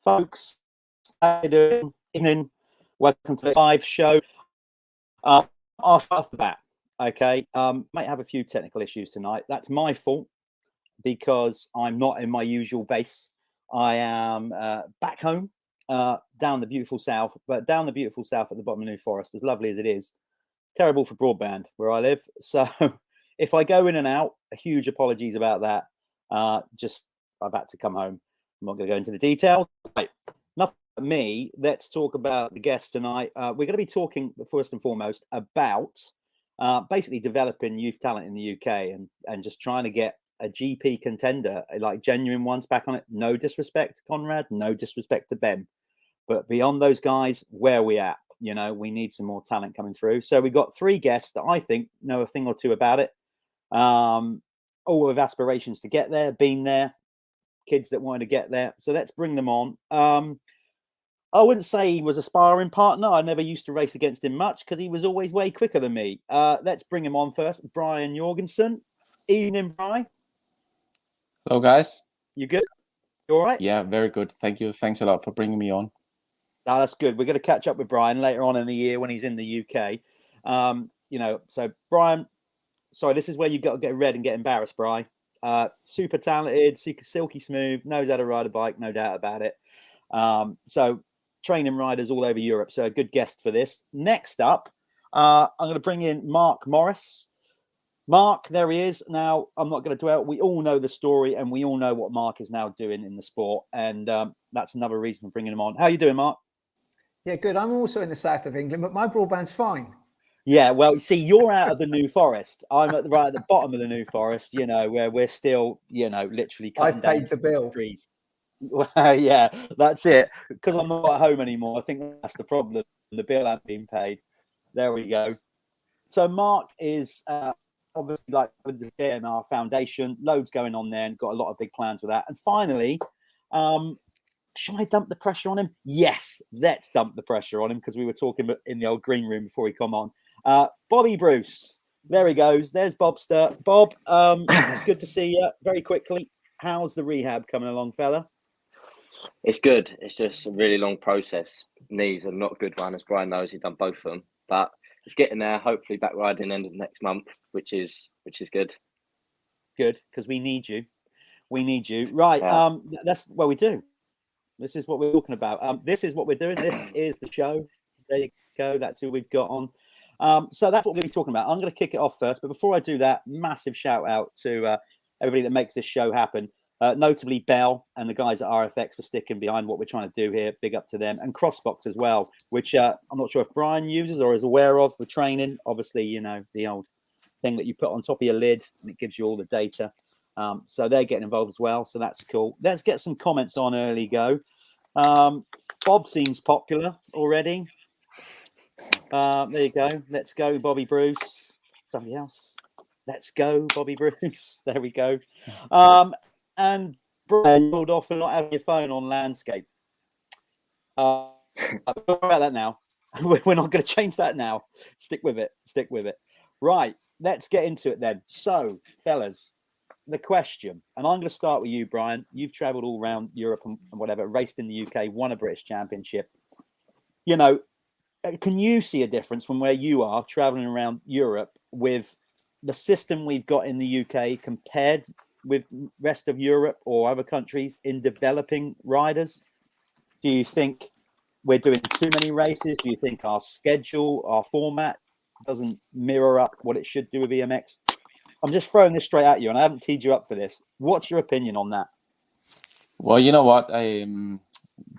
Folks, how you doing? Evening. Welcome to the live show. I'll start off the bat, okay? Might have a few technical issues tonight. That's my fault because I'm not in my usual base. I am back home, down the beautiful south, but down the beautiful south at the bottom of New Forest, as lovely as it is. Terrible for broadband where I live. So if I go in and out, huge apologies about that. I've had to come home. I'm not going to go into the details. Right. Enough of me. Let's talk about the guests tonight. We're going to be talking first and foremost about basically developing youth talent in the UK and just trying to get a GP contender, like genuine ones, back on it. No disrespect to Conrad, no disrespect to Ben, but beyond those guys, where are we at? You know, we need some more talent coming through. So we've got 3 guests that I think know a thing or two about it. All with aspirations to get there, been there, kids that wanted to get there. So let's bring them on. I wouldn't say he was a sparring partner. I never used to race against him much because he was always way quicker than me. Let's bring him on first. Brian Jorgensen. Evening, Brian. Hello, guys. You good? You all right? Yeah, very good. Thank you. Thanks a lot for bringing me on. Oh, that's good. We're going to catch up with Brian later on in the year when he's in the UK. So Brian, sorry, this is where you got to get red and get embarrassed, Brian. Super talented, silky smooth, knows how to ride a bike, no doubt about it. So training riders all over Europe. So a good guest for this. Next up, I'm going to bring in Mark Morris. Mark, there he is. Now, I'm not going to dwell. We all know the story and we all know what Mark is now doing in the sport. And that's another reason for bringing him on. How you doing, Mark? Yeah, good. I'm also in the south of England, but my broadband's fine. Yeah, well, see, you're out of the New Forest. I'm at the bottom of the New Forest, you know, where we're still, you know, literally cutting I've paid the bill. Trees. Well, yeah, that's it. Because I'm not at home anymore. I think that's the problem. The bill hasn't been paid. There we go. So Mark is obviously like with the JMR Foundation, loads going on there and got a lot of big plans for that. And finally, should I dump the pressure on him? Yes, let's dump the pressure on him because we were talking in the old green room before he come on. Bobby Bruce, there he goes. There's Bobster. Bob, good to see you. Very quickly, how's the rehab coming along, fella? It's good. It's just a really long process. Knees are not a good one, as Brian knows. He's done both of them, but it's getting there. Hopefully, back riding end of next month, which is good. Good, because we need you. We need you, right? Yeah. That's what we do. This is what we're talking about. This is what we're doing. This is the show. There you go. That's who we've got on. So that's what we're going to be talking about. I'm going to kick it off first. But before I do that, massive shout out to everybody that makes this show happen. Notably Bell and the guys at RFX for sticking behind what we're trying to do here. Big up to them. And CrossBox as well, which I'm not sure if Brian uses or is aware of for training. Obviously, you know, the old thing that you put on top of your lid and it gives you all the data. So they're getting involved as well. So that's cool. Let's get some comments on early go. Bob seems popular already. There you go. Let's go, Bobby Bruce. Somebody else. Let's go, Bobby Bruce. There we go. And Brian, hold off and not having your phone on landscape. About that now. We're not going to change that now. Stick with it. Stick with it. Right. Let's get into it then. So, fellas, the question, and I'm going to start with you, Brian. You've traveled all around Europe and whatever, raced in the UK, won a British Championship. You know, can you see a difference from where you are traveling around Europe with the system we've got in the UK compared with rest of Europe or other countries in developing riders? Do you think we're doing too many races? Do you think our schedule, our format doesn't mirror up what it should do with EMX? I'm just throwing this straight at you, and I haven't teed you up for this. What's your opinion on that? Well, you know what? I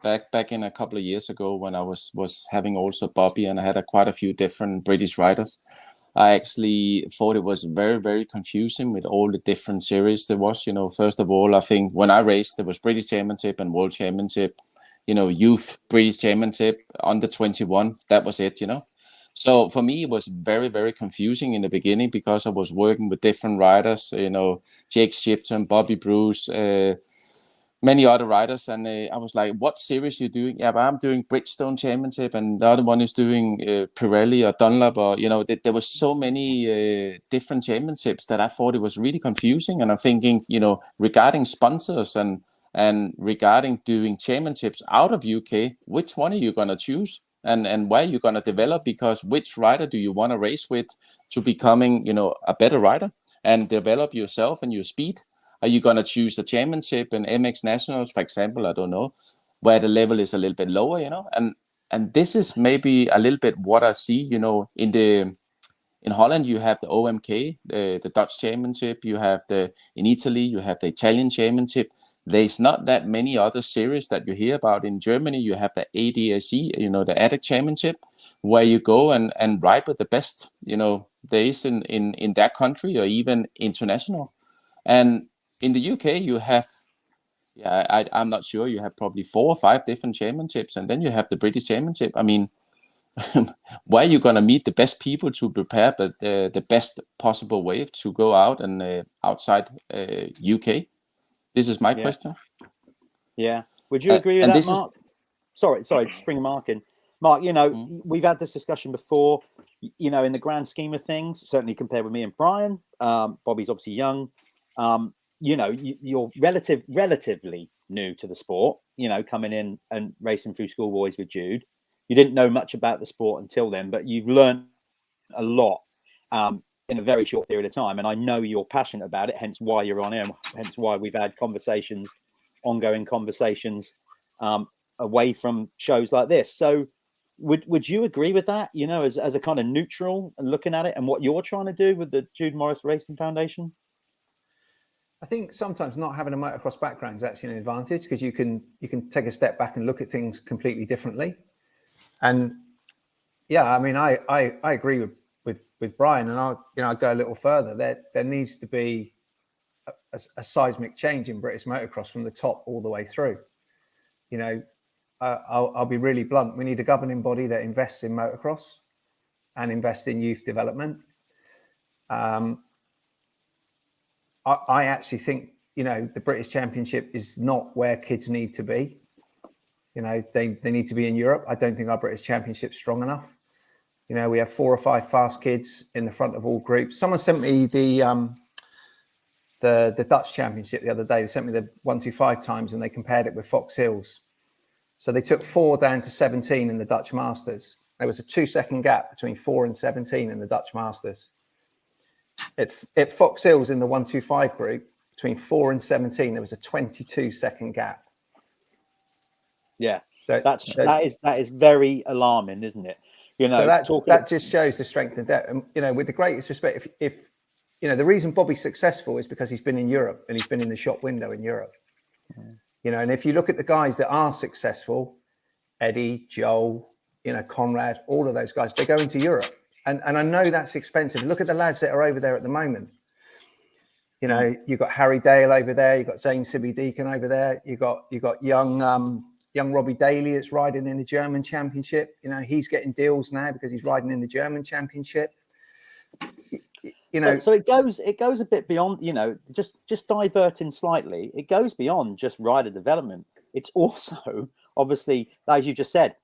back in a couple of years ago when I was having also Bobby, and I had quite a few different British riders. I actually thought it was very, very confusing with all the different series there was. You know, first of all, I think when I raced, there was British Championship and World Championship, you know, Youth British Championship, under 21. That was it, you know. So for me, it was very, very confusing in the beginning because I was working with different riders, you know, Jake Shipton, Bobby Bruce, many other riders. And I was like, what series you doing? Yeah, but I'm doing Bridgestone Championship and the other one is doing Pirelli or Dunlop, or, you know, there was so many different championships that I thought it was really confusing. And I'm thinking, you know, regarding sponsors and And regarding doing championships out of UK, which one are you going to choose? And where are you going to develop? Because which rider do you want to race with to becoming, a better rider and develop yourself and your speed? Are you going to choose a championship in MX Nationals, for example? I don't know, where the level is a little bit lower, And this is maybe a little bit what I see, in Holland, you have the OMK, the Dutch Championship. You have in Italy, you have the Italian Championship. There's not that many other series that you hear about. In Germany, you have the ADAC, the ADAC Championship, where you go and ride with the best, days in that country or even international. And in the UK, you have, I'm not sure, you have probably 4 or 5 different championships. And then you have the British Championship. I mean, where are you going to meet the best people to prepare, but the best possible way to go out and outside UK? This is my question. Yeah. Would you agree with that, Mark? Sorry, just bring Mark in. Mark, we've had this discussion before, in the grand scheme of things, certainly compared with me and Brian. Bobby's obviously young. You're relatively new to the sport, coming in and racing through schoolboys with Jude. You didn't know much about the sport until then, but you've learned a lot in a very short period of time. And I know you're passionate about it, hence why you're on air, hence why we've had ongoing conversations away from shows like this. So would you agree with that, as a kind of neutral and looking at it and what you're trying to do with the Jude Morris Racing Foundation? I think sometimes not having a motocross background is actually an advantage, because you can take a step back and look at things completely differently. And I mean, I agree with Brian, and I'll go a little further. There needs to be a seismic change in British motocross from the top all the way through. I'll be really blunt. We need a governing body that invests in motocross and invests in youth development. I actually think the British Championship is not where kids need to be. They need to be in Europe. I don't think our British Championship's strong enough. We have 4 or 5 fast kids in the front of all groups. Someone sent me the Dutch Championship the other day. They sent me the 125 times, and they compared it with Foxhills. So they took 4 down to 17 in the Dutch Masters. There was a 2-second gap between 4 and 17 in the Dutch Masters. At Foxhills in the 125 group, between 4 and 17, there was a 22-second gap. Yeah, so that is very alarming, isn't it? So that just shows the strength and depth. And with the greatest respect, if the reason Bobby's successful is because he's been in Europe and he's been in the shop window in Europe. And if you look at the guys that are successful, Eddie, Joel, Conrad, all of those guys, they go into Europe, and I know that's expensive. Look at the lads that are over there at the moment. You've got Harry Dale over there, you've got Zane Sibby Deacon over there, you got young Robbie Daly that's riding in the German Championship. He's getting deals now because he's riding in the German Championship. So it goes a bit beyond, just diverting slightly. It goes beyond just rider development. It's also, obviously, as you just said,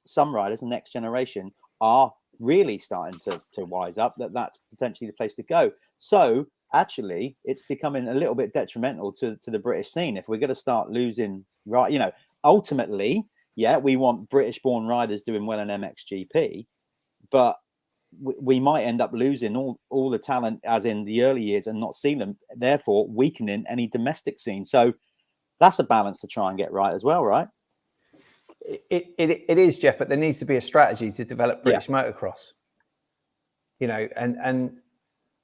some riders, the next generation, are really starting to wise up that's potentially the place to go. So actually, it's becoming a little bit detrimental to the British scene if we're going to start losing, ultimately, we want British-born riders doing well in MXGP, but we might end up losing all the talent as in the early years and not seeing them, therefore weakening any domestic scene. So that's a balance to try and get right as well, right? It is, Jeff, but there needs to be a strategy to develop British motocross. And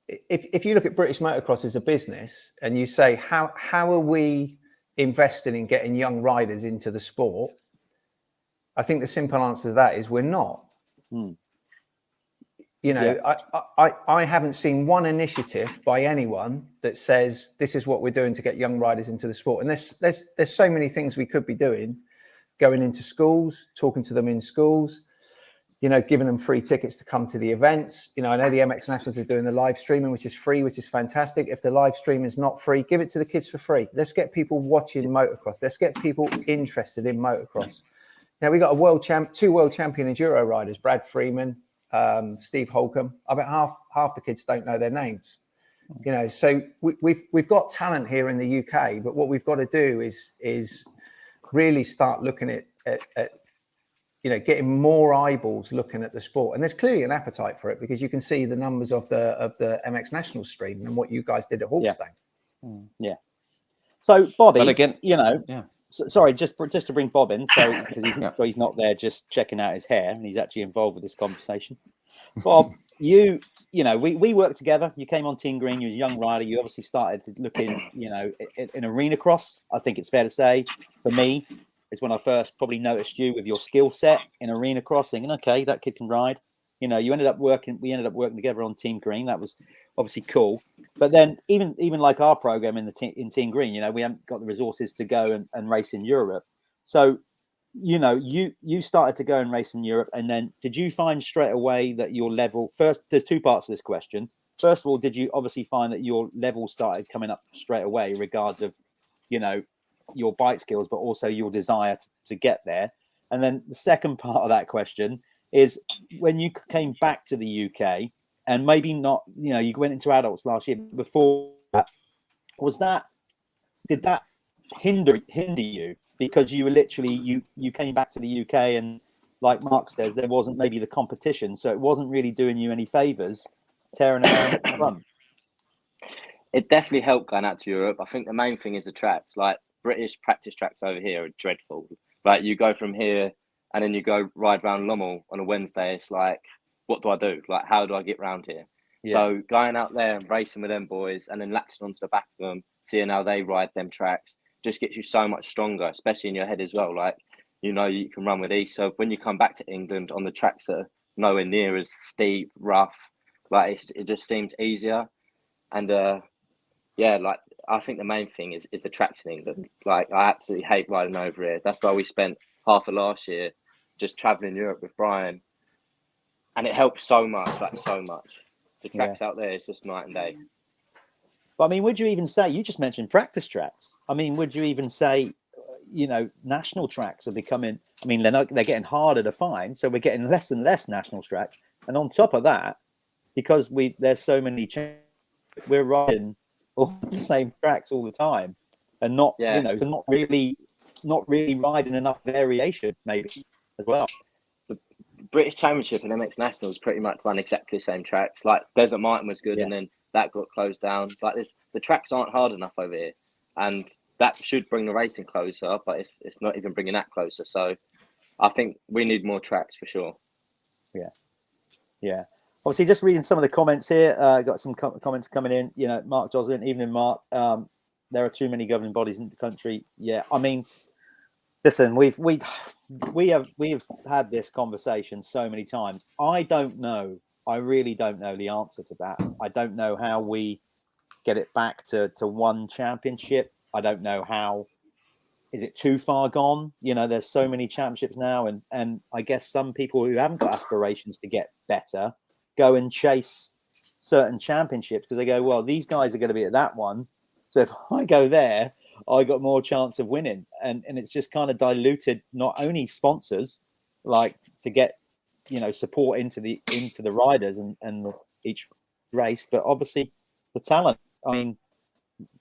if you look at British motocross as a business and you say, how are we investing in getting young riders into the sport? I think the simple answer to that is we're not. I haven't seen one initiative by anyone that says this is what we're doing to get young riders into the sport. And there's so many things we could be doing, going into schools, talking to them in schools, giving them free tickets to come to the events. I know the MX Nationals are doing the live streaming, which is free, which is fantastic. If the live stream is not free, give it to the kids for free. Let's get people watching motocross. Let's get people interested in motocross. Now, we got two world champion enduro riders, Brad Freeman, Steve Holcomb. I bet half the kids don't know their names. You know, so we've got talent here in the UK, but what we've got to do is really start looking at you know, getting more eyeballs looking at the sport. And there's clearly an appetite for it, because you can see the numbers of the MX National stream and what you guys did at Hawkstone. Yeah. So Bobby, but again, you know, sorry, just to bring Bob in, so because he's not there just checking out his hair, and he's actually involved with this conversation. Bob, you know, we worked together. You came on Team Green. You're a young rider. You obviously started looking, you know, in arena cross. I think it's fair to say, for me, is when I first probably noticed you with your skill set in arena cross, thinking, okay, that kid can ride. You know, we ended up working together on Team Green. That was obviously cool. But then even like our program in Team Green, you know, we haven't got the resources to go and race in Europe. So, you know, you started to go and race in Europe, and then did you find straight away that your level, first, there's two parts to this question. First of all, did you obviously find that your level started coming up straight away, regards of, you know, your bike skills, but also your desire to get there? And then the second part of that question is, when you came back to the UK, and maybe not, you know, you went into adults last year, before that, did that hinder you, because you were literally, you came back to the UK, and like Mark says, there wasn't maybe the competition, so it wasn't really doing you any favors tearing around at the front? It definitely helped going out to Europe. I think the main thing is the tracks. Like, British practice tracks over here are dreadful. Like, you go from here and then you go ride around Lommel on a Wednesday. It's like, what do I do? Like, how do I get around here? Yeah. So going out there and racing with them boys, and then latching onto the back of them, seeing how they ride them tracks, just gets you so much stronger, especially in your head as well. Like, you know, you can run with ease. So when you come back to England on the tracks that are nowhere near as steep, rough, like, it just seems easier. And like, I think the main thing is the tracks in England. Like, I absolutely hate riding over here. That's why we spent half of last year just traveling Europe with Brian, and it helps so much, like so much. The tracks out there is just night and day. But I mean, would you even say, you just mentioned practice tracks? I mean, would you even say, you know, national tracks are becoming, I mean, they're getting harder to find, so we're getting less and less national tracks. And on top of that, because there's so many we're riding all the same tracks all the time, and not, you know, not really riding enough variation maybe as well. The British Championship and MX Nationals pretty much run exactly the same tracks. Like, Desert Martin was good, and then that got closed down. Like, the tracks aren't hard enough over here, and that should bring the racing closer, but it's not even bringing that closer. So I think we need more tracks for sure. Yeah. Obviously, just reading some of the comments here. Got some comments coming in. You know, Mark Joslin, evening, Mark. There are too many governing bodies in the country. Yeah, I mean, listen, we have had this conversation so many times. I don't know. I really don't know the answer to that. I don't know how we get it back to one championship. I don't know how. Is it too far gone? You know, there's so many championships now, and I guess some people who haven't got aspirations to get better go and chase certain championships because they go, well, these guys are going to be at that one, so if I go there, I got more chance of winning. And it's just kind of diluted not only sponsors, like, to get, you know, support into the riders and each race, but obviously the talent. I mean,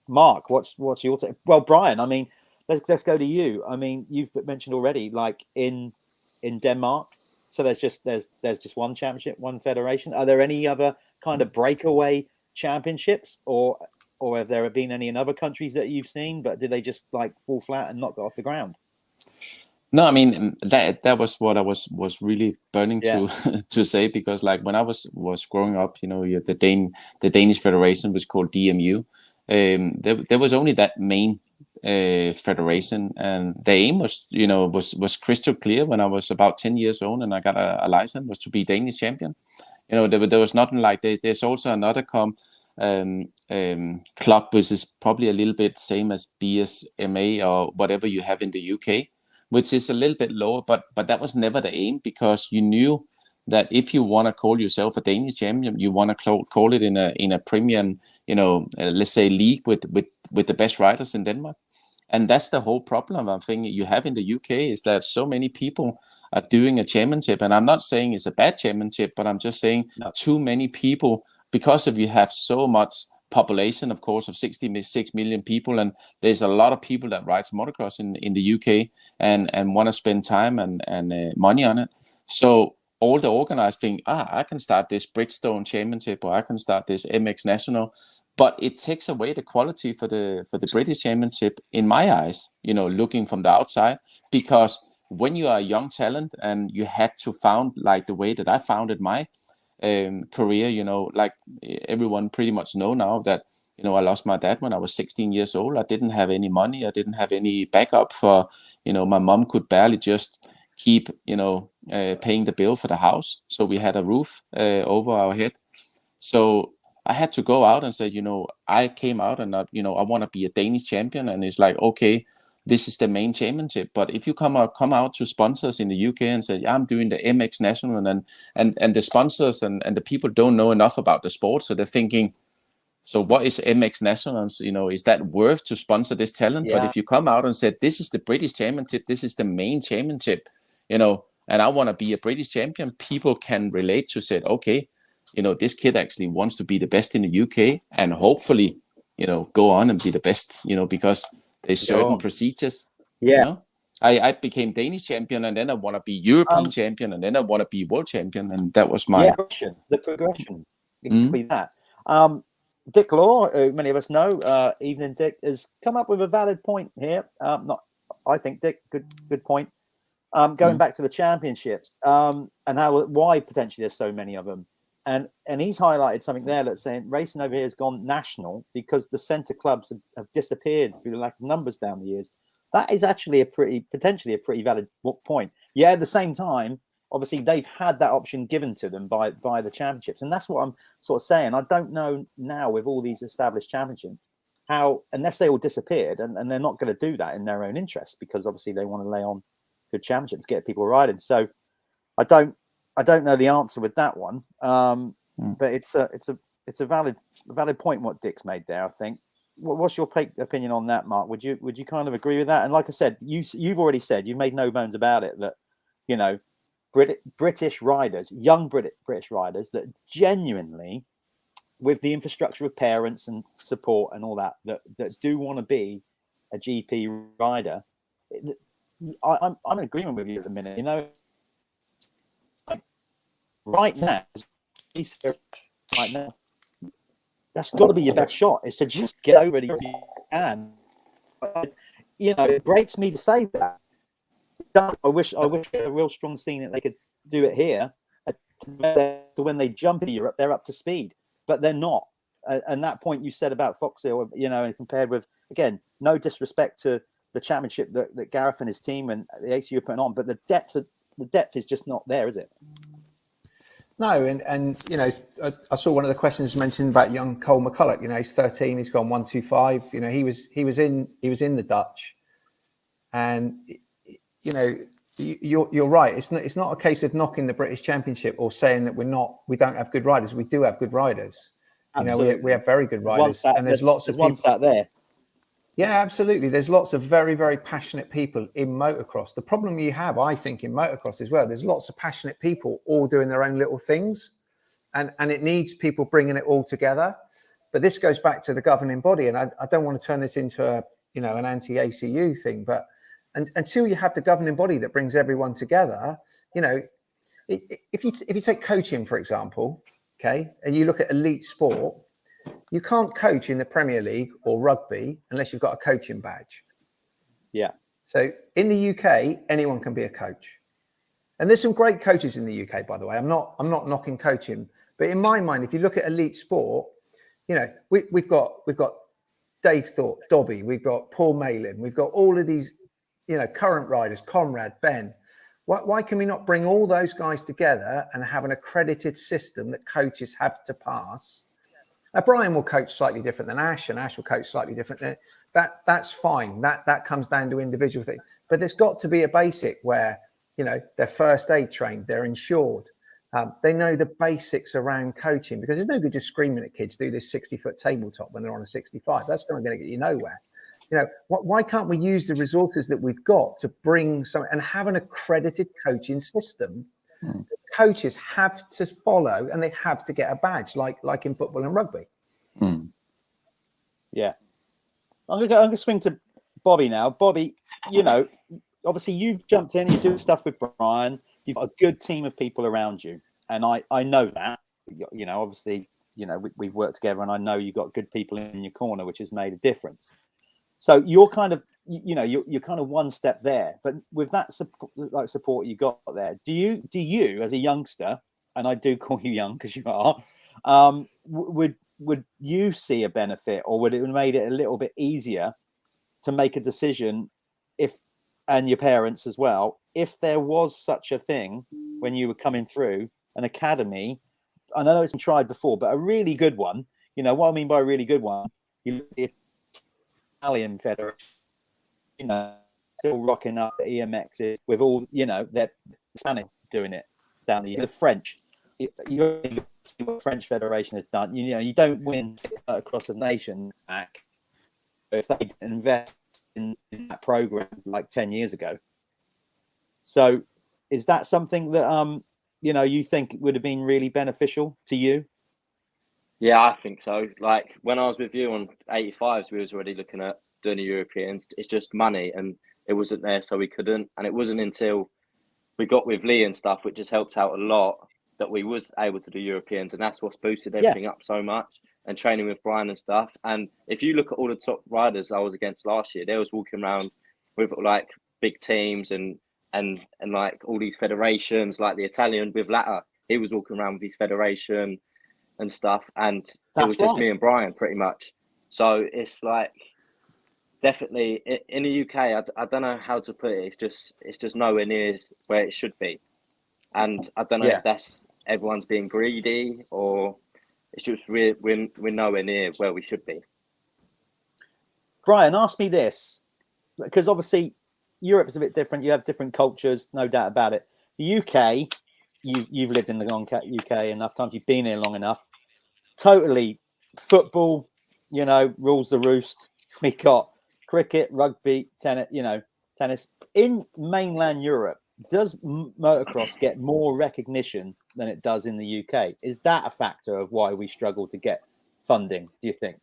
Mark, what's your take? Well, Brian, I mean, let's go to you. I mean, you've mentioned already, like in Denmark, so there's just one championship, one federation. Are there any other kind of breakaway championships, or have there been any in other countries that you've seen, but did they just like fall flat and not go off the ground? No, I mean, that was what I was really burning to say, because like when I was growing up, you know, the Danish federation was called DMU. There was only that main federation, and the aim was, you know, was crystal clear when I was about 10 years old and I got a license, was to be Danish champion. You know, there was nothing like there's also another club which is probably a little bit same as BSMA or whatever you have in the UK, which is a little bit lower, but that was never the aim, because you knew that if you want to call yourself a Danish champion, you want to call it in a premium, you know, let's say league with the best riders in Denmark. And that's the whole problem I think you have in the UK, is that so many people are doing a championship. And I'm not saying it's a bad championship, but I'm just saying too many people, because of you have so much population, of course, of 66 million people, and there's a lot of people that rides motocross in the UK and want to spend time and money on it. So all the organized think, I can start this Bridgestone Championship, or I can start this MX National, but it takes away the quality for the British Championship in my eyes, looking from the outside, because when you are a young talent and you had to found like the way that I founded my career, like everyone pretty much know now that, I lost my dad when I was 16 years old. I didn't have any money. I didn't have any backup for, my mom could barely just keep, paying the bill for the house. So we had a roof over our head. So I had to go out and say, I came out and, I want to be a Danish champion. And it's like, okay, this is the main championship. But if you come out to sponsors in the UK and say, I'm doing the MX National, and the sponsors and the people don't know enough about the sport. So they're thinking, so what is MX National? Is that worth to sponsor this talent? Yeah. But if you come out and said, this is the British championship, this is the main championship, and I want to be a British champion, people can relate to say, okay, this kid actually wants to be the best in the UK and hopefully, go on and be the best, because there's certain procedures. Yeah. I became Danish champion, and then I want to be European champion, and then I want to be world champion. And that was my the progression. Exactly that. Dick Law, who many of us know, Evening Dick, has come up with a valid point here. I think, Dick, good point. Going back to the championships, and why potentially there's so many of them. And he's highlighted something there that's saying racing over here has gone national because the centre clubs have disappeared through the lack of numbers down the years. That is actually potentially a pretty valid point. Yeah, at the same time, obviously they've had that option given to them by the championships. And that's what I'm sort of saying. I don't know now with all these established championships how, unless they all disappeared, and they're not going to do that in their own interest, because obviously they want to lay on good championships, get people riding. So I don't know the answer with that one, but it's a valid point what Dick's made there. I think. What's your opinion on that, Mark? Would you kind of agree with that? And like I said, you've already said, you've made no bones about it, that British riders, young British riders, that genuinely, with the infrastructure of parents and support and all that do want to be a GP rider. I'm in agreement with you at the minute. Right now, that's got to be your best shot, is to just get over it if you can. It breaks me to say that. I wish a real strong scene that they could do it here. When they jump in Europe, they're up to speed, but they're not. And that point you said about Foxhills, and compared with, again, no disrespect to the championship that Gareth and his team and the ACU are putting on, but the depth is just not there, is it? No, and I saw one of the questions mentioned about young Cole McCulloch. He's 13. He's gone 125. He was in the Dutch, and you're right. It's not a case of knocking the British Championship or saying that we don't have good riders. We do have good riders. We have very good riders, and there's lots of people sat there. Yeah, absolutely. There's lots of very, very passionate people in motocross. The problem you have, I think, in motocross as well, there's lots of passionate people all doing their own little things, and it needs people bringing it all together. But this goes back to the governing body, and I don't want to turn this into an anti-ACU thing, but until you have the governing body that brings everyone together, if you take coaching, for example, okay, and you look at elite sport, you can't coach in the Premier League or rugby unless you've got a coaching badge. Yeah. So in the UK, anyone can be a coach. And there's some great coaches in the UK, by the way. I'm not knocking coaching, but in my mind, if you look at elite sport, we've got Dave Thorpe, Dobby, we've got Paul Malin, we've got all of these, current riders, Conrad, Ben. Why can we not bring all those guys together and have an accredited system that coaches have to pass? Now, Brian will coach slightly different than Ash, and Ash will coach slightly different. That's fine. That comes down to individual things. But there's got to be a basic where, they're first aid trained, they're insured. They know the basics around coaching, because there's no good just screaming at kids, do this 60-foot tabletop when they're on a 65. That's not going to get you nowhere. Why can't we use the resources that we've got to bring some and have an accredited coaching system? Coaches have to follow, and they have to get a badge, like in football and rugby. Yeah. I'm gonna swing to Bobby now. Bobby, you know, obviously you've jumped in, you do stuff with Brian. You've got a good team of people around you, and I know that. You know, obviously, you know, we've worked together, and I know you've got good people in your corner, which has made a difference. So you're kind of, you know, you're kind of one step there. But with that support you got there, do you as a youngster, and I do call you young because you are, would you see a benefit, or would it have made it a little bit easier to make a decision, if, and your parents as well, if there was such a thing when you were coming through an academy? I know it's been tried before, but a really good one. You know what I mean by a really good one? You look at the Italian Federation, you know, still rocking up the EMXs with all, you know, they're Spanish doing it down the French. You see what French Federation has done. You know, you don't win across a nation back if they didn't invest in that program like 10 years ago. So is that something that you know, you think would have been really beneficial to you? Yeah, I think so. Like when I was with you on 85s, we was already looking at doing the Europeans. It's just money, and it wasn't there, so we couldn't. And it wasn't until we got with Lee and stuff, which has helped out a lot, that we was able to do Europeans, and that's what's boosted everything up so much. And training with Brian and stuff. And if you look at all the top riders I was against last year, they was walking around with like big teams and like all these federations, like the Italian with Latta, he was walking around with his federation and stuff, and it was just me and Brian pretty much. So it's like definitely in the UK, I don't know how to put it. It's just nowhere near where it should be, and I don't know if that's everyone's being greedy, or it's just we're nowhere near where we should be. Brian, ask me this, because obviously Europe's a bit different. You have different cultures, no doubt about it. The UK, you've lived in the UK enough times. You've been here long enough. Totally, football, you know, rules the roost. We got cricket, rugby, tennis. You know, tennis in mainland Europe. Does motocross get more recognition than it does in the UK? Is that a factor of why we struggle to get funding, do you think?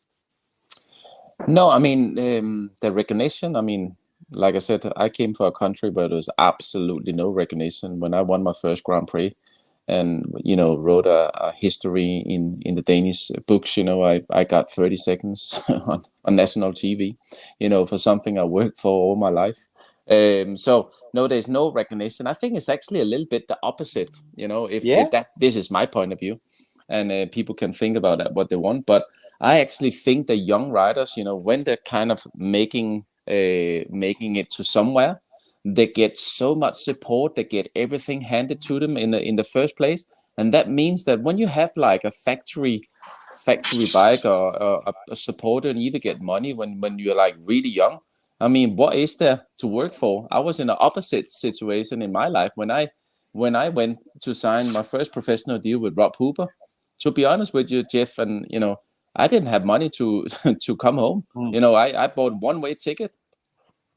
No, I mean, the recognition, I mean, like I said, I came from a country where there was absolutely no recognition. When I won my first Grand Prix and, you know, wrote a history in the Danish books, you know, I got 30 seconds on national TV, you know, for something I worked for all my life. So no, there's no recognition. I think it's actually a little bit the opposite, you know, if that, this is my point of view, and people can think about that, what they want. But I actually think the young riders, you know, when they're kind of making it to somewhere, they get so much support, they get everything handed to them in the first place. And that means that when you have like a factory bike or a supporter, and you either get money when you're like really young. I mean, what is there to work for? I was in the opposite situation in my life when I went to sign my first professional deal with Rob Hooper. To be honest with you, Jeff, and you know, I didn't have money to come home. You know, I bought one-way ticket,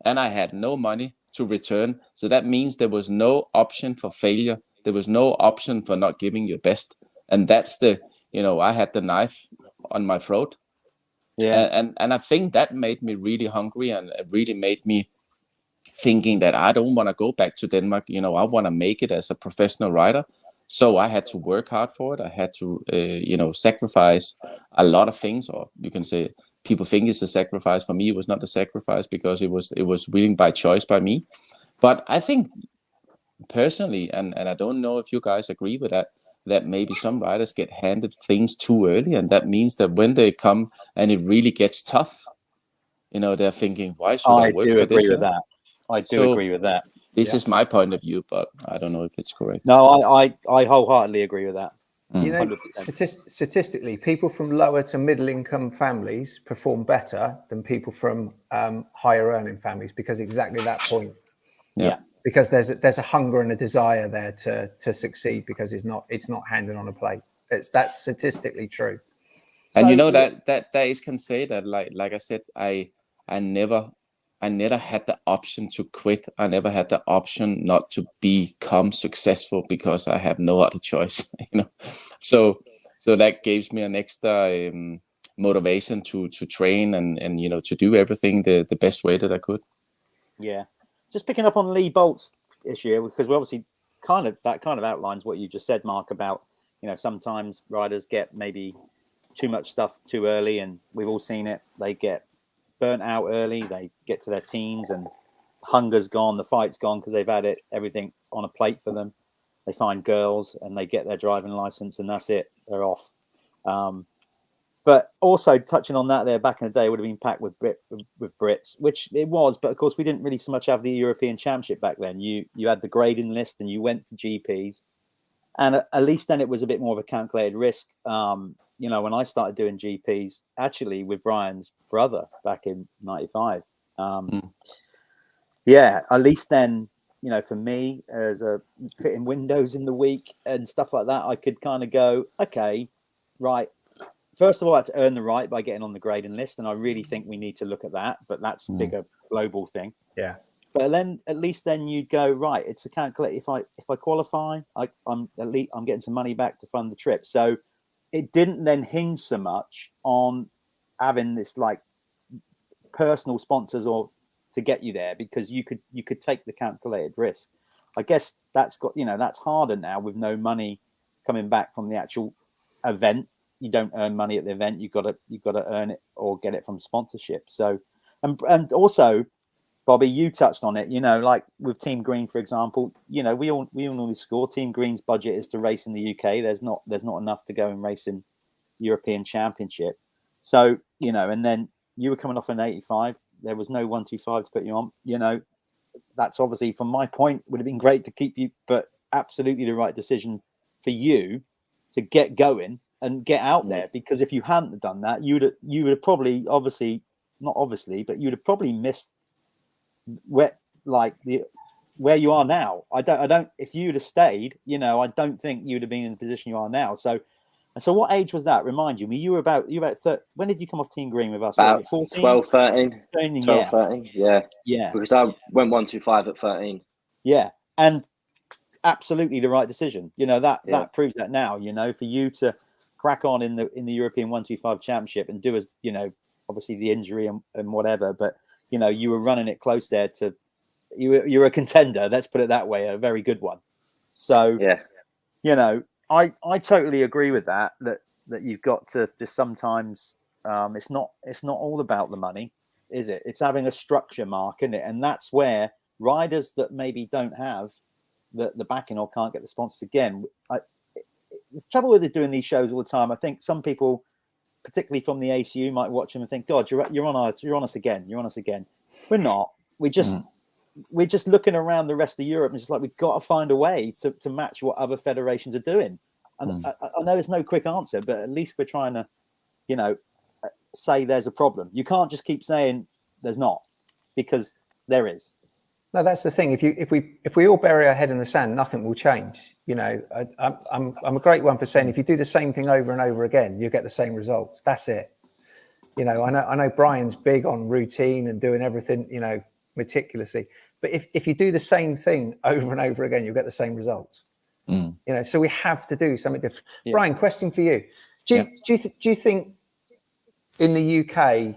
and I had no money to return. So that means there was no option for failure. There was no option for not giving your best, and that's the, you know, I had the knife on my throat. And I think that made me really hungry, and it really made me thinking that I don't want to go back to Denmark. You know, I want to make it as a professional rider. So I had to work hard for it. I had to, you know, sacrifice a lot of things, or you can say people think it's a sacrifice. For me, it was not a sacrifice because it was really by choice by me. But I think personally, and I don't know if you guys agree with that maybe some riders get handed things too early, and that means that when they come and it really gets tough, you know, they're thinking, why should I work for this? I do agree with that. This is my point of view, but I don't know if it's correct. No, I wholeheartedly agree with that. You know, statistically, people from lower to middle income families perform better than people from higher earning families, because exactly that point. Yeah. Because there's a hunger and a desire there to succeed, because it's not handed on a plate. That's statistically true. And so, you know that is can say that like I said, I never had the option to quit. I never had the option not to become successful, because I have no other choice. You know, so that gives me an extra motivation to train and to do everything the best way that I could. Yeah, just picking up on Lee Bolt's issue, because we obviously that kind of outlines what you just said, Mark, about sometimes riders get maybe too much stuff too early, and we've all seen it. They get burnt out early. They get to their teens and hunger's gone, the fight's gone because they've had everything on a plate for them. They find girls and they get their driving license, and that's it. They're off. But also touching on that, there back in the day would have been packed with Brits, which it was. But of course, we didn't really so much have the European Championship back then. You had the grading list and you went to GPs, and at least then it was a bit more of a calculated risk. When I started doing GPs, actually with Brian's brother back in '95. Yeah, at least then, for me, as a fitting windows in the week and stuff like that, I could kind of go, okay, right. First of all, I had to earn the right by getting on the grading list, and I really think we need to look at that. But that's a bigger global thing. Yeah. But then, at least then you go, right. It's a calculate. If I qualify, I'm getting some money back to fund the trip. So it didn't then hinge so much on having this like personal sponsors or to get you there, because you could take the calculated risk. I guess that's harder now with no money coming back from the actual event. You don't earn money at the event. You've got to earn it or get it from sponsorship. So, and also, Bobby, you touched on it. Like with Team Green, for example. We all normally score. Team Green's budget is to race in the UK. There's not enough to go and race in European Championship. So and then you were coming off an 85. There was no 125 to put you on. That's obviously, from my point, would have been great to keep you, but absolutely the right decision for you to get going and get out there. Because if you hadn't done that, you would have probably, but you'd have probably missed where you are now. I don't. If you'd have stayed, I don't think you'd have been in the position you are now. So what age was that? Remind you, you were about 30. When did you come off Team Green with us? About 14? 12, 13. 13, 12, 13, yeah. Because I went 125 at 13. Yeah, and absolutely the right decision. That proves that now. For you to crack on in the European 125 Championship and do as obviously the injury and whatever, but you were running it close there to you're a contender. Let's put it that way, a very good one. So I totally agree with that you've got to just sometimes it's not all about the money, is it? It's having a structure, Mark, isn't it? And that's where riders that maybe don't have the backing or can't get the sponsors again. The trouble with doing these shows all the time, I think some people, particularly from the ACU, might watch them and think, God, you're on us again. We're not. We're just looking around the rest of Europe and just like, we've got to find a way to match what other federations are doing. And I know there's no quick answer, but at least we're trying to, say there's a problem. You can't just keep saying there's not, because there is. No, that's the thing. If we all bury our head in the sand, nothing will change. I'm a great one for saying, if you do the same thing over and over again, you get the same results. That's it. I know Brian's big on routine and doing everything, meticulously. But if you do the same thing over and over again, you'll get the same results. So we have to do something different. Yeah. Brian, question for you. Do you think in the UK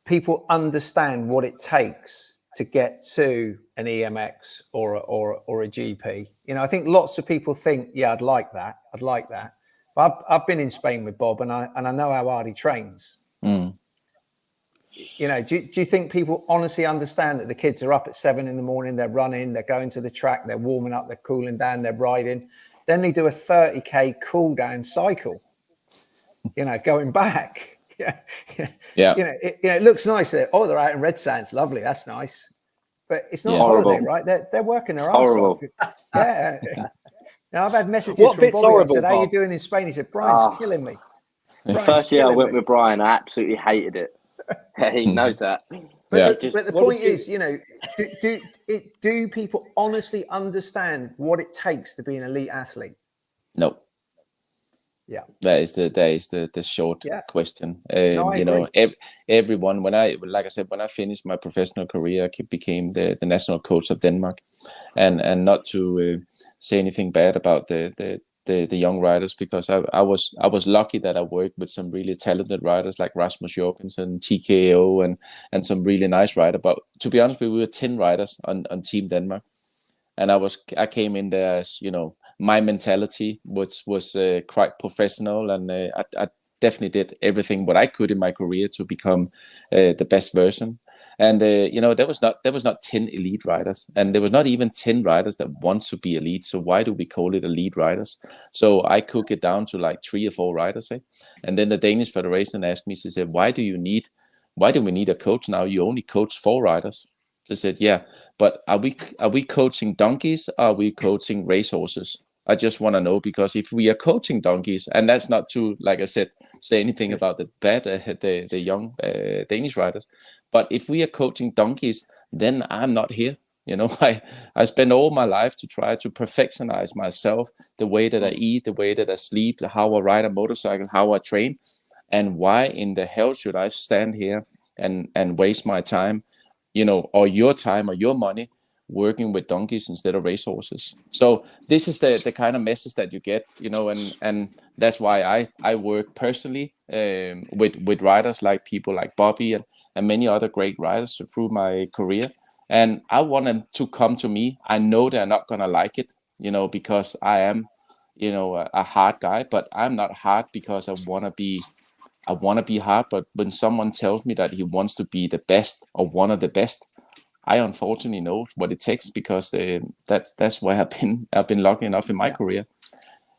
people understand what it takes to get to an EMX or a GP? I think lots of people think, I'd like that. But I've been in Spain with Bob, and I know how hard he trains. Do you think people honestly understand that the kids are up at 7 a.m, they're running, they're going to the track, they're warming up, they're cooling down, they're riding, then they do a 30k cool down cycle, going back. It looks nice there. Oh, they're out in red sands, lovely, that's nice, but it's not holiday, right? They're working their arse off. Now I've had messages from Bobby that said, "How are you doing in Spain?" He said, "Brian's killing me." The first year I went with Brian, I absolutely hated it. He knows that. But the point is, do people honestly understand what it takes to be an elite athlete? No. Yeah, that is the short question. Everyone, when I finished my professional career, I became the national coach of Denmark, and not to say anything bad about the the young riders, because I was lucky that I worked with some really talented riders like Rasmus Jorgensen, TKO, and some really nice riders. But to be honest, we were 10 riders on Team Denmark, and I came in there as, you know, my mentality was quite professional, and I definitely did everything what I could in my career to become the best version. And you know, there was not 10 elite riders, and there was not even 10 riders that want to be elite. So why do we call it elite riders? So I cook it down to like 3 or 4 riders, and then the Danish Federation asked me, she said, why do we need a coach now? You only coach 4 riders. They said, yeah, but are we coaching donkeys? Or are we coaching racehorses? I just want to know, because if we are coaching donkeys, and that's not to, like I said, say anything about the young Danish riders, but if we are coaching donkeys, then I'm not here. You know, I spend all my life to try to perfectionize myself, the way that I eat, the way that I sleep, how I ride a motorcycle, how I train, and why in the hell should I stand here and waste my time, you know, or your time or your money working with donkeys instead of racehorses? So this is the kind of message that you get, you know, and that's why I work personally with riders like people like Bobby and many other great riders through my career. And I want them to come to me. I know they're not gonna like it, you know, because I am, you know, a hard guy, but I'm not hard because I want to be hard. But when someone tells me that he wants to be the best or one of the best, I unfortunately know what it takes, because that's where I've been lucky enough in my career.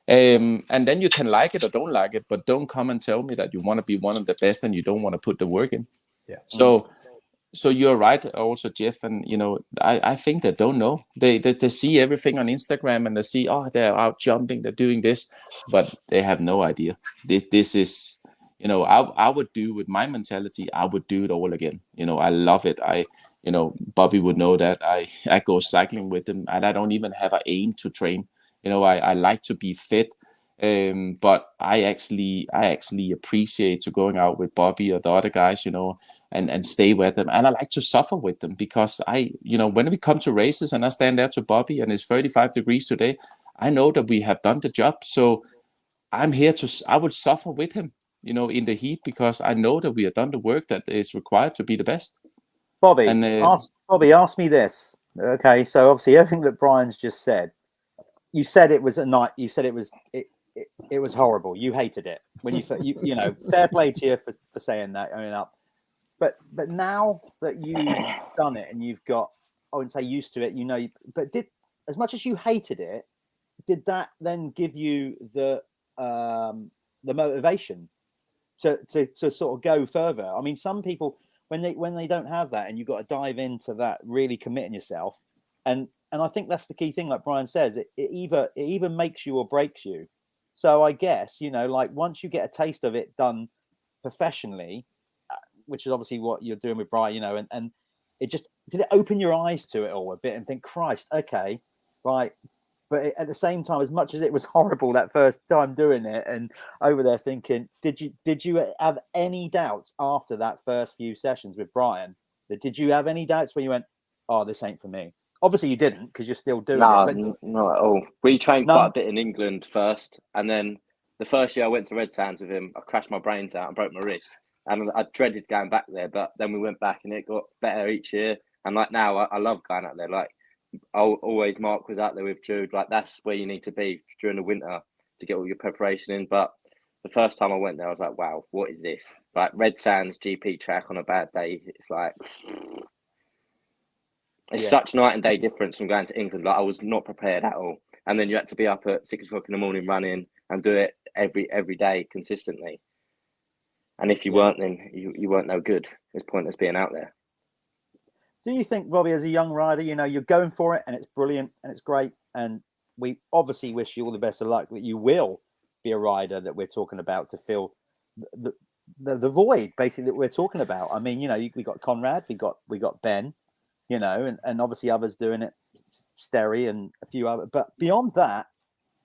And then you can like it or don't like it, but don't come and tell me that you want to be one of the best and you don't want to put the work in. Yeah. So you're right also, Jeff, and you know, I think they don't know. They see everything on Instagram, and they see, oh, they're out jumping, they're doing this, but they have no idea. This is, you know, I would do with my mentality, I would do it all again. You know, I love it. You know, Bobby would know that I go cycling with him, and I don't even have an aim to train. You know, I like to be fit. But I actually appreciate to going out with Bobby or the other guys, you know, and stay with them. And I like to suffer with them, because you know, when we come to races and I stand there to Bobby and it's 35 degrees today, I know that we have done the job. So I'm here I would suffer with him, you know, in the heat, because I know that we have done the work that is required to be the best. Bobby, and, ask me this. Okay, so obviously everything that Brian's just said, you said it was a night. You said it was horrible. You hated it when you know. Fair play to you for saying that. I mean, but now that you've done it and you've got, I wouldn't say used to it, you know, but as much as you hated it, did that then give you the motivation to sort of go further? I mean, some people, when they don't have that, and you've got to dive into that, really committing yourself, and I think that's the key thing. Like Brian says, it either makes you or breaks you. So I guess, you know, like once you get a taste of it done professionally, which is obviously what you're doing with Brian, you know, and it just, did it open your eyes to it all a bit and think, Christ, okay, right. But at the same time, as much as it was horrible that first time doing it and over there thinking, did you have any doubts after that first few sessions with Brian? Did you have any doubts where you went, oh, this ain't for me? Obviously you didn't, because you're still doing it. But not at all. We trained quite a bit in England first, and then the first year I went to Red Sands with him, I crashed my brains out and broke my wrist, and I dreaded going back there. But then we went back, and it got better each year. And like now, I love going out there. Like always, Mark was out there with Jude. Like that's where you need to be during the winter to get all your preparation in. But the first time I went there, I was like, wow, what is this? Like Red Sands GP track on a bad day. It's like, it's such night and day difference from going to England. Like I was not prepared at all. And then you had to be up at 6 o'clock in the morning running and do it every day consistently. And if you weren't, then you weren't no good. It's pointless being out there. Do you think, Robbie, as a young rider, you know, you're going for it and it's brilliant and it's great, and we obviously wish you all the best of luck that you will be a rider that we're talking about to fill the void basically that we're talking about? I mean, you know, we got Conrad, we got Ben, you know, and obviously others doing it, Sterry and a few other. But beyond that,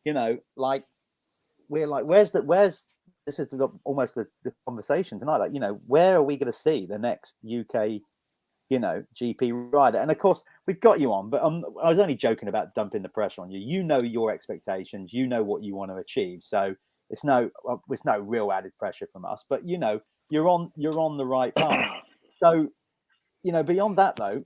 you know, like we're like, where's this is almost the conversation tonight. Like, you know, where are we going to see the next UK, GP rider. And of course, we've got you on, but I was only joking about dumping the pressure on you. You know your expectations. You know what you want to achieve. So it's no real added pressure from us. But you're on the right path. So beyond that though,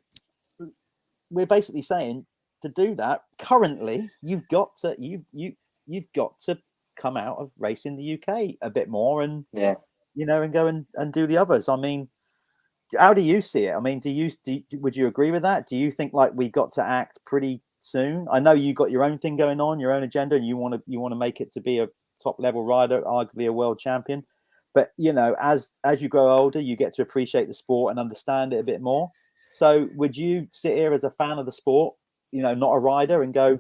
we're basically saying to do that. Currently, you've got to come out of racing the UK a bit more, and and go and do the others. I mean, how do you see it? I mean, would you agree with that? Do you think like we got to act pretty soon? I know you got your own thing going on, your own agenda, and you want to make it to be a top level rider, arguably a world champion. But as you grow older, you get to appreciate the sport and understand it a bit more. So would you sit here as a fan of the sport, not a rider, and go,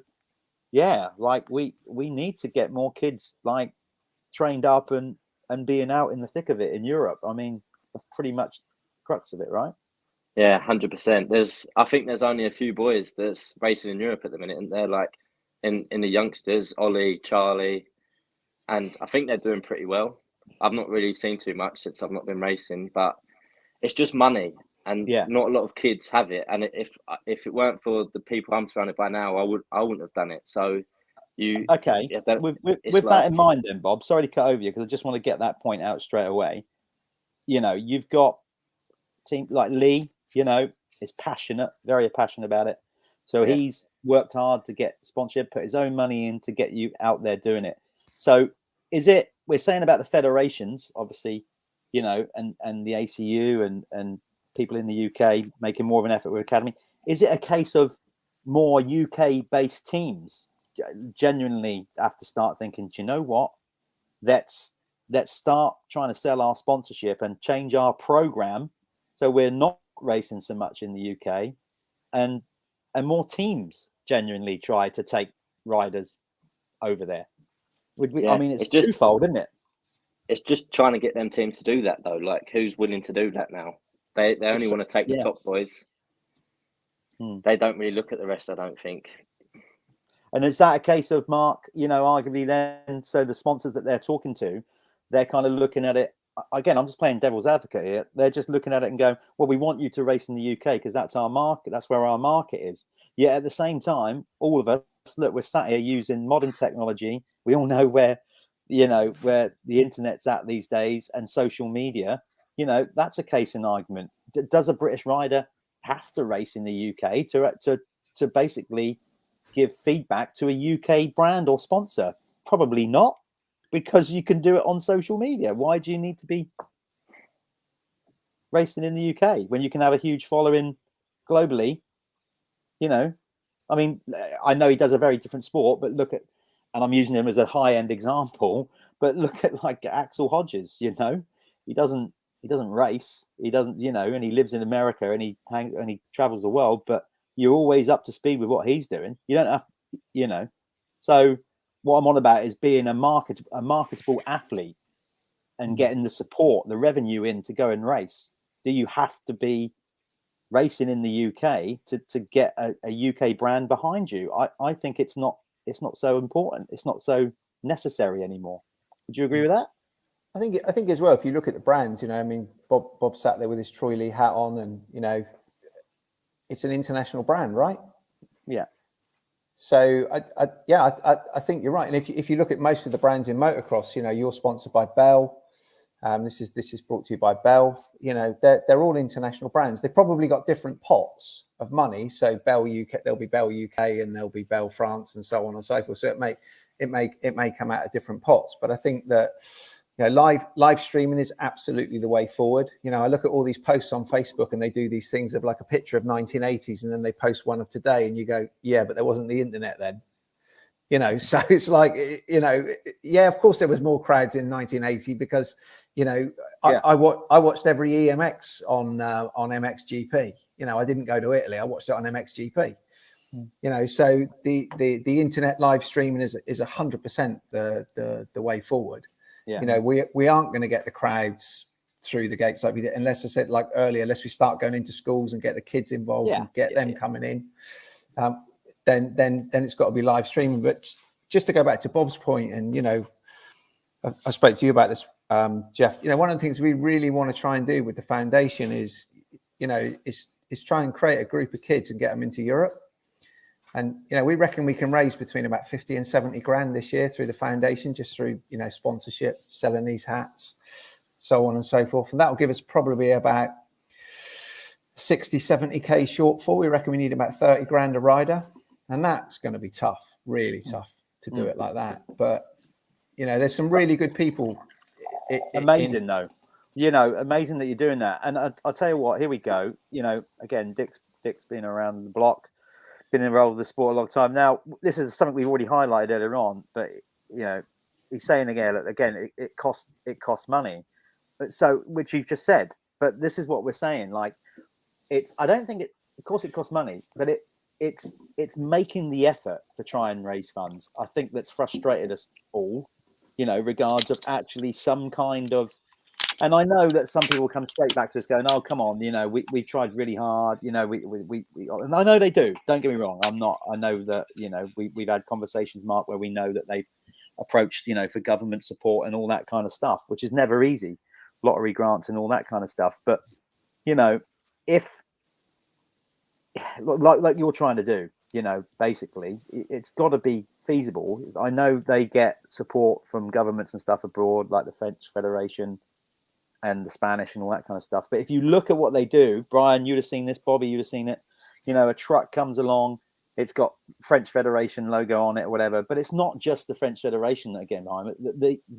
yeah, like we need to get more kids like trained up and being out in the thick of it in Europe? I mean, that's pretty much the crux of it, right? Yeah, 100%. I think there's only a few boys that's racing in Europe at the minute, and they're like in the youngsters, Ollie, Charlie, and I think they're doing pretty well. I've not really seen too much since I've not been racing, but it's just money, and not a lot of kids have it. And if it weren't for the people I'm surrounded by now, I wouldn't have done it. So with that in mind, then Bob, sorry to cut over you because I just want to get that point out straight away. You've got team like Lee, is passionate, very passionate about it. So he's worked hard to get sponsorship, put his own money in to get you out there doing it. So we're saying about the federations, obviously, and the ACU and people in the UK making more of an effort with academy. Is it a case of more UK based teams genuinely have to start thinking, do you know what? Let's start trying to sell our sponsorship and change our program so we're not racing so much in the UK, and more teams genuinely try to take riders over there. I mean, it's just twofold, isn't it? It's just trying to get them teams to do that though. Like, who's willing to do that now? They only want to take the top boys. They don't really look at the rest, I don't think. And is that a case of, Mark, arguably then, so the sponsors that they're talking to, they're kind of looking at it, again, I'm just playing devil's advocate here. They're just looking at it and going, well, we want you to race in the UK because that's our market. That's where our market is. Yet at the same time, all of us, look, we're sat here using modern technology. We all know where the internet's at these days and social media. That's a case in argument. Does a British rider have to race in the UK to basically give feedback to a UK brand or sponsor? Probably not, because you can do it on social media. Why do you need to be racing in the UK when you can have a huge following globally? I mean, I know he does a very different sport, but look at, and I'm using him as a high-end example, but look at like Axel Hodges, he doesn't race, he doesn't, and he lives in America and he travels the world, but you're always up to speed with what he's doing. You don't have, so what I'm on about is being a marketable athlete and getting the support, the revenue in to go and race. Do you have to be racing in the UK to get a UK brand behind you? I think it's not so important. It's not so necessary anymore. Would you agree with that? I think as well, if you look at the brands, I mean, Bob sat there with his Troy Lee hat on, and it's an international brand, right? Yeah. So I think you're right. And if you look at most of the brands in motocross, you're sponsored by Bell. This is brought to you by Bell. They're all international brands. They've probably got different pots of money. So Bell UK, there'll be Bell UK, and there'll be Bell France, and so on and so forth. So it may come out of different pots. But I think that live streaming is absolutely the way forward. I look at all these posts on Facebook, and they do these things of like a picture of 1980s, and then they post one of today, and you go, yeah, but there wasn't the internet then. So it's like, of course there was more crowds in 1980 because, I watched every EMX on MXGP. I didn't go to Italy. I watched it on MXGP. So the internet live streaming is 100% the way forward. Yeah. We aren't going to get the crowds through the gates like we did, unless I said like earlier, unless we start going into schools and get the kids involved and get them coming in. Then it's got to be live streaming. But just to go back to Bob's point, and I spoke to you about this, Jeff. One of the things we really want to try and do with the foundation is is try and create a group of kids and get them into Europe. And, you know, we reckon we can raise between about 50 and 70 grand this year through the foundation, just through, you know, sponsorship, selling these hats, so on and so forth. And that will give us probably about 60, 70K shortfall. We reckon we need about 30 grand a rider. And that's going to be tough, really tough to do it like that. But, you know, there's some really good people. Amazing, though. You know, amazing that you're doing that. And I'll tell you what, here we go. You know, again, Dick's been around the block, been involved with the sport a long time. Now, this is something we've already highlighted earlier on, but, you know, he's saying again, it costs money. But so, which you've just said, but this is what we're saying. Like, I don't think of course it costs money, but it's making the effort to try and raise funds. I think that's frustrated us all, you know, regards of actually some kind of, and I know that some people come straight back to us going, oh, come on, you know, we tried really hard, you know, we and I know they do, don't get me wrong. I know that, you know, we've had conversations, Mark, where we know that they've approached, you know, for government support and all that kind of stuff, which is never easy, lottery grants and all that kind of stuff. But, you know, if like you're trying to do, you know, basically it's got to be feasible. I know they get support from governments and stuff abroad, like the French Federation and the Spanish and all that kind of stuff. But if you look at what they do, Brian, you'd have seen this, Bobby, you'd have seen it, you know, a truck comes along, it's got French Federation logo on it or whatever, but it's not just the French Federation that get behind it.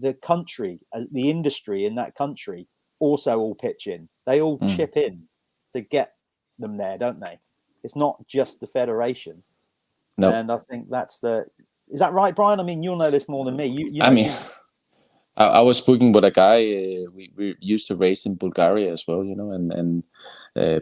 The country, the industry in that country also all pitch in. They all chip in to get them there, don't they? It's not just the federation. No. And I think is that right, Brian? I mean, you'll know this more than me. You know, I mean, I was speaking with a guy, we used to race in Bulgaria as well, you know, and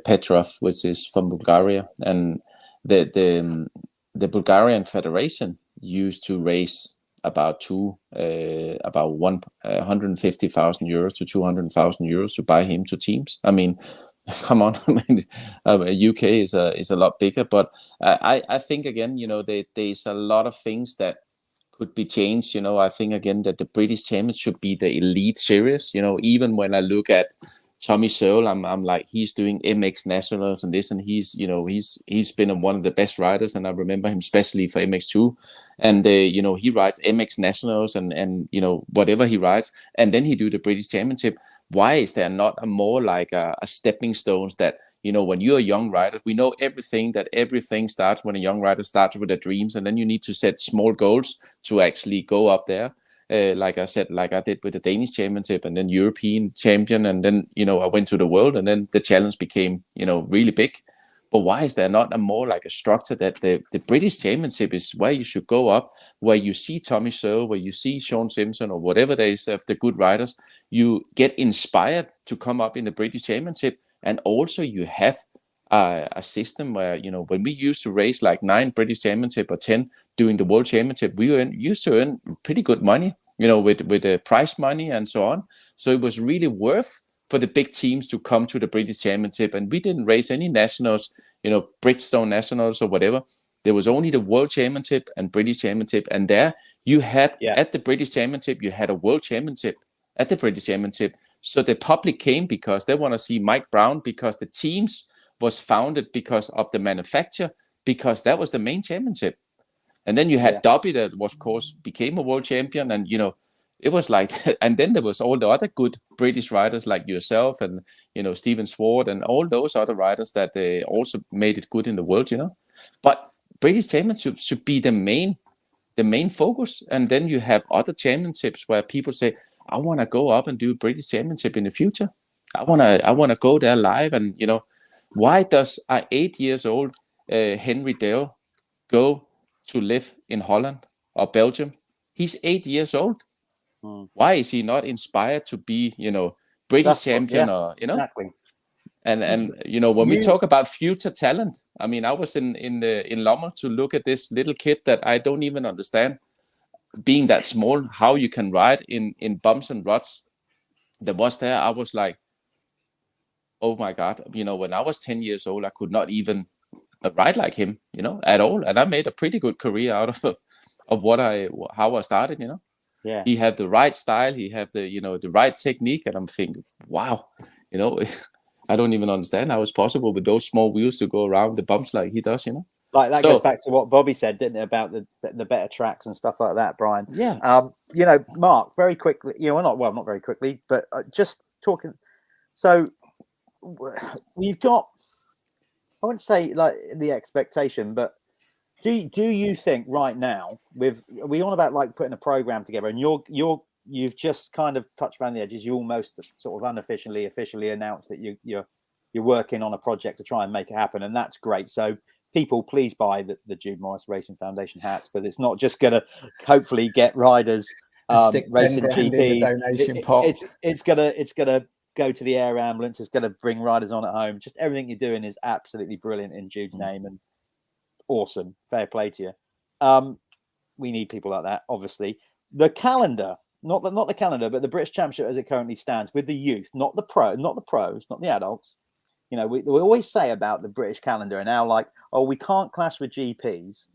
Petrov, which is from Bulgaria. And the Bulgarian Federation used to raise about 150,000 euros to 200,000 euros to buy him to teams. I mean, come on, UK is a lot bigger, but I think again, you know, there's a lot of things that could be changed. You know, I think again that the British Champions should be the elite series. You know, even when I look at Tommy Searle, I'm like, he's doing MX Nationals and this, and he's been one of the best riders, and I remember him especially for MX2, and you know, he rides MX Nationals and you know, whatever he rides, and then he do the British Championship. Why is there not a more like a stepping stones that, you know, when you're a young rider, we know everything starts when a young rider starts with their dreams, and then you need to set small goals to actually go up there. Like I said, like I did with the Danish Championship and then European champion, and then, you know, I went to the world, and then the challenge became, you know, really big. But why is there not a more like a structure that the British Championship is where you should go up, where you see Tommy Searle, where you see Sean Simpson or whatever there is of the good riders, you get inspired to come up in the British Championship, and also you have a system where, you know, when we used to race like 9 British Championship or 10 doing the World Championship, we used to earn pretty good money, you know, with the prize money and so on. So it was really worth for the big teams to come to the British Championship, and we didn't race any nationals, you know, Bridgestone Nationals or whatever. There was only the World Championship and British Championship, and there you had at the British Championship, you had a World Championship at the British Championship. So the public came because they want to see Mike Brown, because the teams was founded because of the manufacturer, because that was the main championship. And then you had Dobby that was, of course, became a world champion, and, you know, it was like that. And then there was all the other good British riders like yourself and, you know, Stephen Swart and all those other riders that they also made it good in the world, you know. But British Championship should be the main focus. And then you have other championships where people say, I want to go up and do British Championship in the future. I want to go there live. And, you know, why does an 8 years old Henry Dale go to live in Holland or Belgium? He's 8 years old. Why is he not inspired to be, you know, British champion or, you know? Exactly. And you know, when we talk about future talent, I mean, I was in Lommel to look at this little kid that I don't even understand, being that small, how you can ride in bumps and ruts. That was there. I was like, oh my God, you know, when I was 10 years old, I could not even ride like him, you know, at all. And I made a pretty good career out of how I started, you know. Yeah. He had the right style, he had the, you know, the right technique, and I'm thinking, wow, you know, I don't even understand how it's possible with those small wheels to go around the bumps like he does, you know. Like that goes back to what Bobby said, didn't it, about the better tracks and stuff like that, Brian? Yeah. You know, Mark, very quickly, you know, not very quickly, but just talking. So we've got, I wouldn't say like the expectation, but do you think right now are we on about like putting a program together, and you've just kind of touched around the edges. You almost sort of officially announced that you're working on a project to try and make it happen, and that's great. So people, please buy the Jude Morris Racing Foundation hats, because it's not just going to hopefully get riders racing GPs. It's gonna go to the air ambulance. It's gonna bring riders on at home. Just everything you're doing is absolutely brilliant in Jude's name, and awesome. Fair play to you. We need people like that. Obviously, the calendar, not the calendar, but the British Championship as it currently stands with the youth, not the pros, not the adults. You know, we always say about the British calendar and how like, oh, we can't clash with GPs.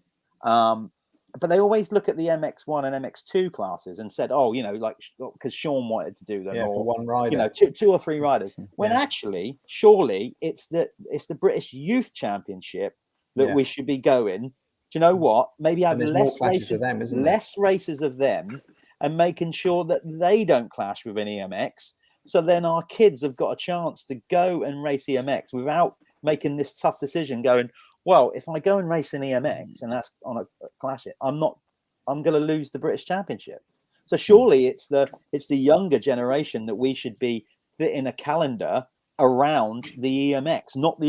But they always look at the MX1 and MX2 classes and said, oh, you know, like, because Sean wanted to do them, or for one rider, you know, two or three riders. When actually, surely it's the British Youth Championship that we should be going. Do you know what? Maybe have less races of them, races of them, and making sure that they don't clash with an EMX. So then our kids have got a chance to go and race EMX without making this tough decision going, well, if I go and race an EMX and that's on a clash, I'm going to lose the British Championship. So surely it's the younger generation that we should be fitting a calendar around the EMX, not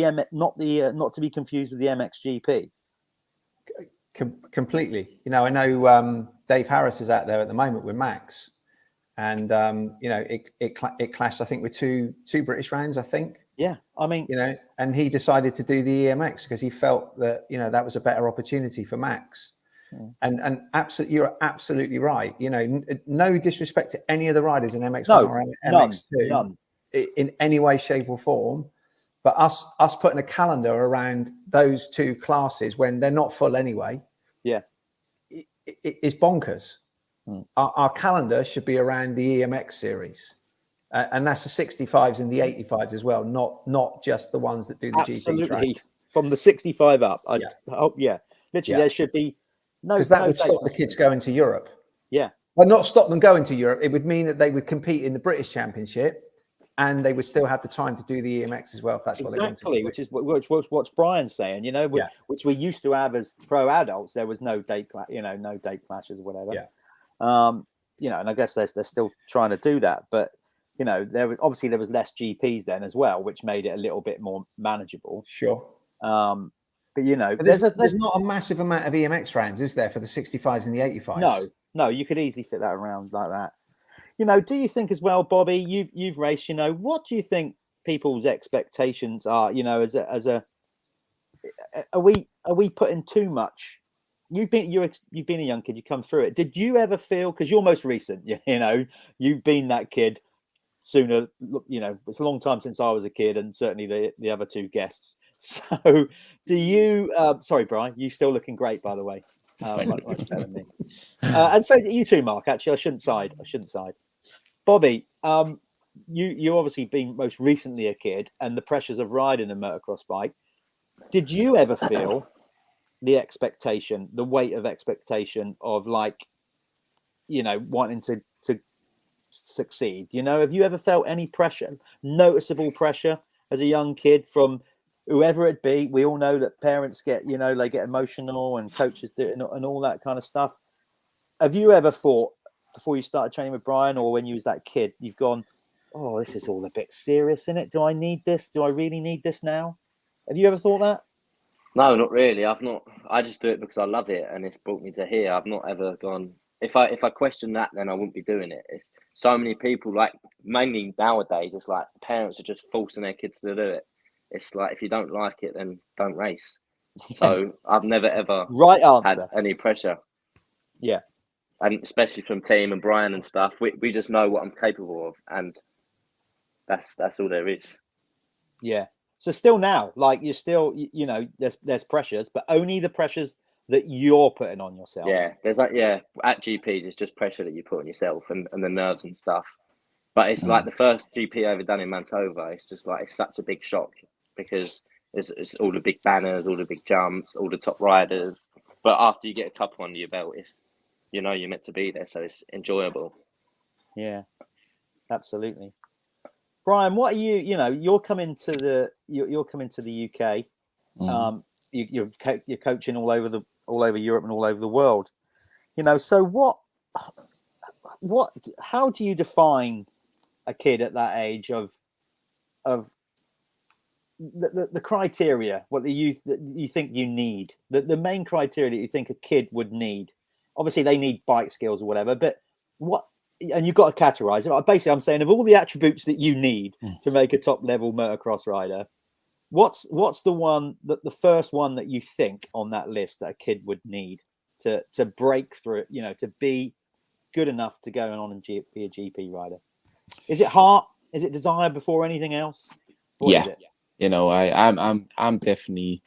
to be confused with the MXGP. Completely. You know, I know Dave Harris is out there at the moment with Max, and you know, it clashed, I think, with two British rounds, I think. Yeah, I mean, you know, and he decided to do the EMX because he felt that, you know, that was a better opportunity for Max. And absolutely, you're absolutely right. You know, no disrespect to any of the riders in MX1 or MX2 in any way, shape, or form, but us putting a calendar around those two classes when they're not full anyway, is bonkers. Our calendar should be around the EMX series. And that's the 65s and the 85s as well, not just the ones that do the GP track. From the 65 up. Literally, there should be no. Because that would stop the kids going to Europe. Yeah. Well, not stop them going to Europe. It would mean that they would compete in the British Championship, and they would still have the time to do the EMX as well, if that's what they wanted to do. Which is what's Brian's saying. You know, which we used to have as pro adults. There was no date clashes or whatever. You know, and I guess they're still trying to do that, but. You know, there was less GPs then as well, which made it a little bit more manageable. Sure. But you know, there's not a massive amount of EMX rounds, is there, for the 65s and the 85s? No, you could easily fit that around like that. You know, do you think as well, Bobby? You've raced. You know, what do you think people's expectations are? You know, are we putting too much? You've been a young kid. You come through it. Did you ever feel, because you're most recent? You know, you've been that kid. Sooner, you know, it's a long time since I was a kid, and certainly the other two guests. So, do you? Sorry, Brian, you still looking great, by the way. Like telling me. And so you too, Mark. Actually, I shouldn't side. Bobby, you obviously been most recently a kid, and the pressures of riding a motocross bike. Did you ever feel the expectation, the weight of expectation of, like, you know, wanting to succeed? You know, have you ever felt any pressure, noticeable pressure as a young kid from whoever it be? We all know that parents get, you know, they get emotional, and coaches do it, and all that kind of stuff. Have you ever thought, before you started training with Brian, or when you was that kid, you've gone, oh, this is all a bit serious, isn't it? Do I need this? Do I really need this now? Have you ever thought that? No, not really. I've not. I just do it because I love it, and it's brought me to here. I've not ever gone. If I question that, then I wouldn't be doing it. It's so many people, like, mainly nowadays, it's like parents are just forcing their kids to do it. It's like, if you don't like it, then don't race. So I've never ever had any pressure. Yeah, and especially from team and Brian and stuff, we just know what I'm capable of, and that's all there is. Yeah. So still now, like, you're still, you know, there's pressures, but only the pressures that you're putting on yourself. Yeah, there's like, at GPs, it's just pressure that you put on yourself, and the nerves and stuff. But it's like the first GP ever done in Mantova. It's just like, it's such a big shock because it's all the big banners, all the big jumps, all the top riders. But after you get a couple under your belt, it's, you know, you're meant to be there, so it's enjoyable. Yeah, absolutely. Brian, what are you? You know, you're coming to the UK. You're coaching all over Europe and all over the world. You know, so what? How do you define a kid at that age of the criteria? What the youth that you think you need? The main criteria that you think a kid would need? Obviously, they need bike skills or whatever, but what? And you've got to categorize it. Basically, I'm saying of all the attributes that you need to make a top level motocross rider, what's the one that the first one that you think on that list that a kid would need to break through, you know, to be good enough to go on and be a GP rider? Is it heart? Is it desire before anything else? What is it? You know, I'm definitely,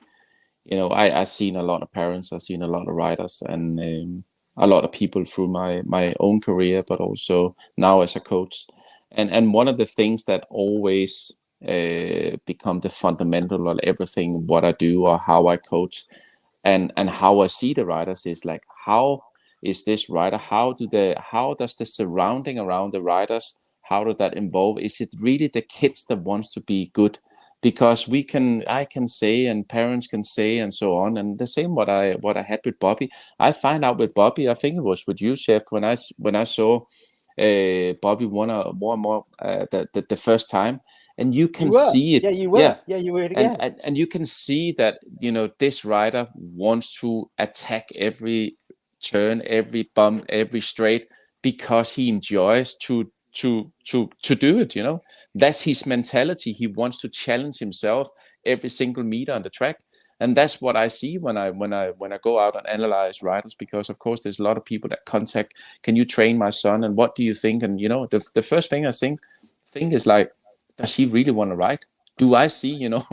you know, I've seen a lot of parents, I've seen a lot of riders, and a lot of people through my own career, but also now as a coach. And one of the things that always become the fundamental of everything what I do or how I coach and how I see the riders is like, how is this rider? How does the surrounding around the riders, how does that involve? Is it really the kids that wants to be good? Because I can say, and parents can say, and so on. And the same what I had with Bobby. I find out with Bobby, I think it was with you, Chef, when I saw Bobby won the first time, and you can see it. Yeah, you were. Yeah, you were again. And you can see that, you know, this rider wants to attack every turn, every bump, every straight, because he enjoys to do it. You know, that's his mentality. He wants to challenge himself every single meter on the track, and that's what I see when I go out and analyze riders. Because of course there's a lot of people that contact, can you train my son, and what do you think? And you know, the first thing I think is like, does he really want to ride? Do I see, you know,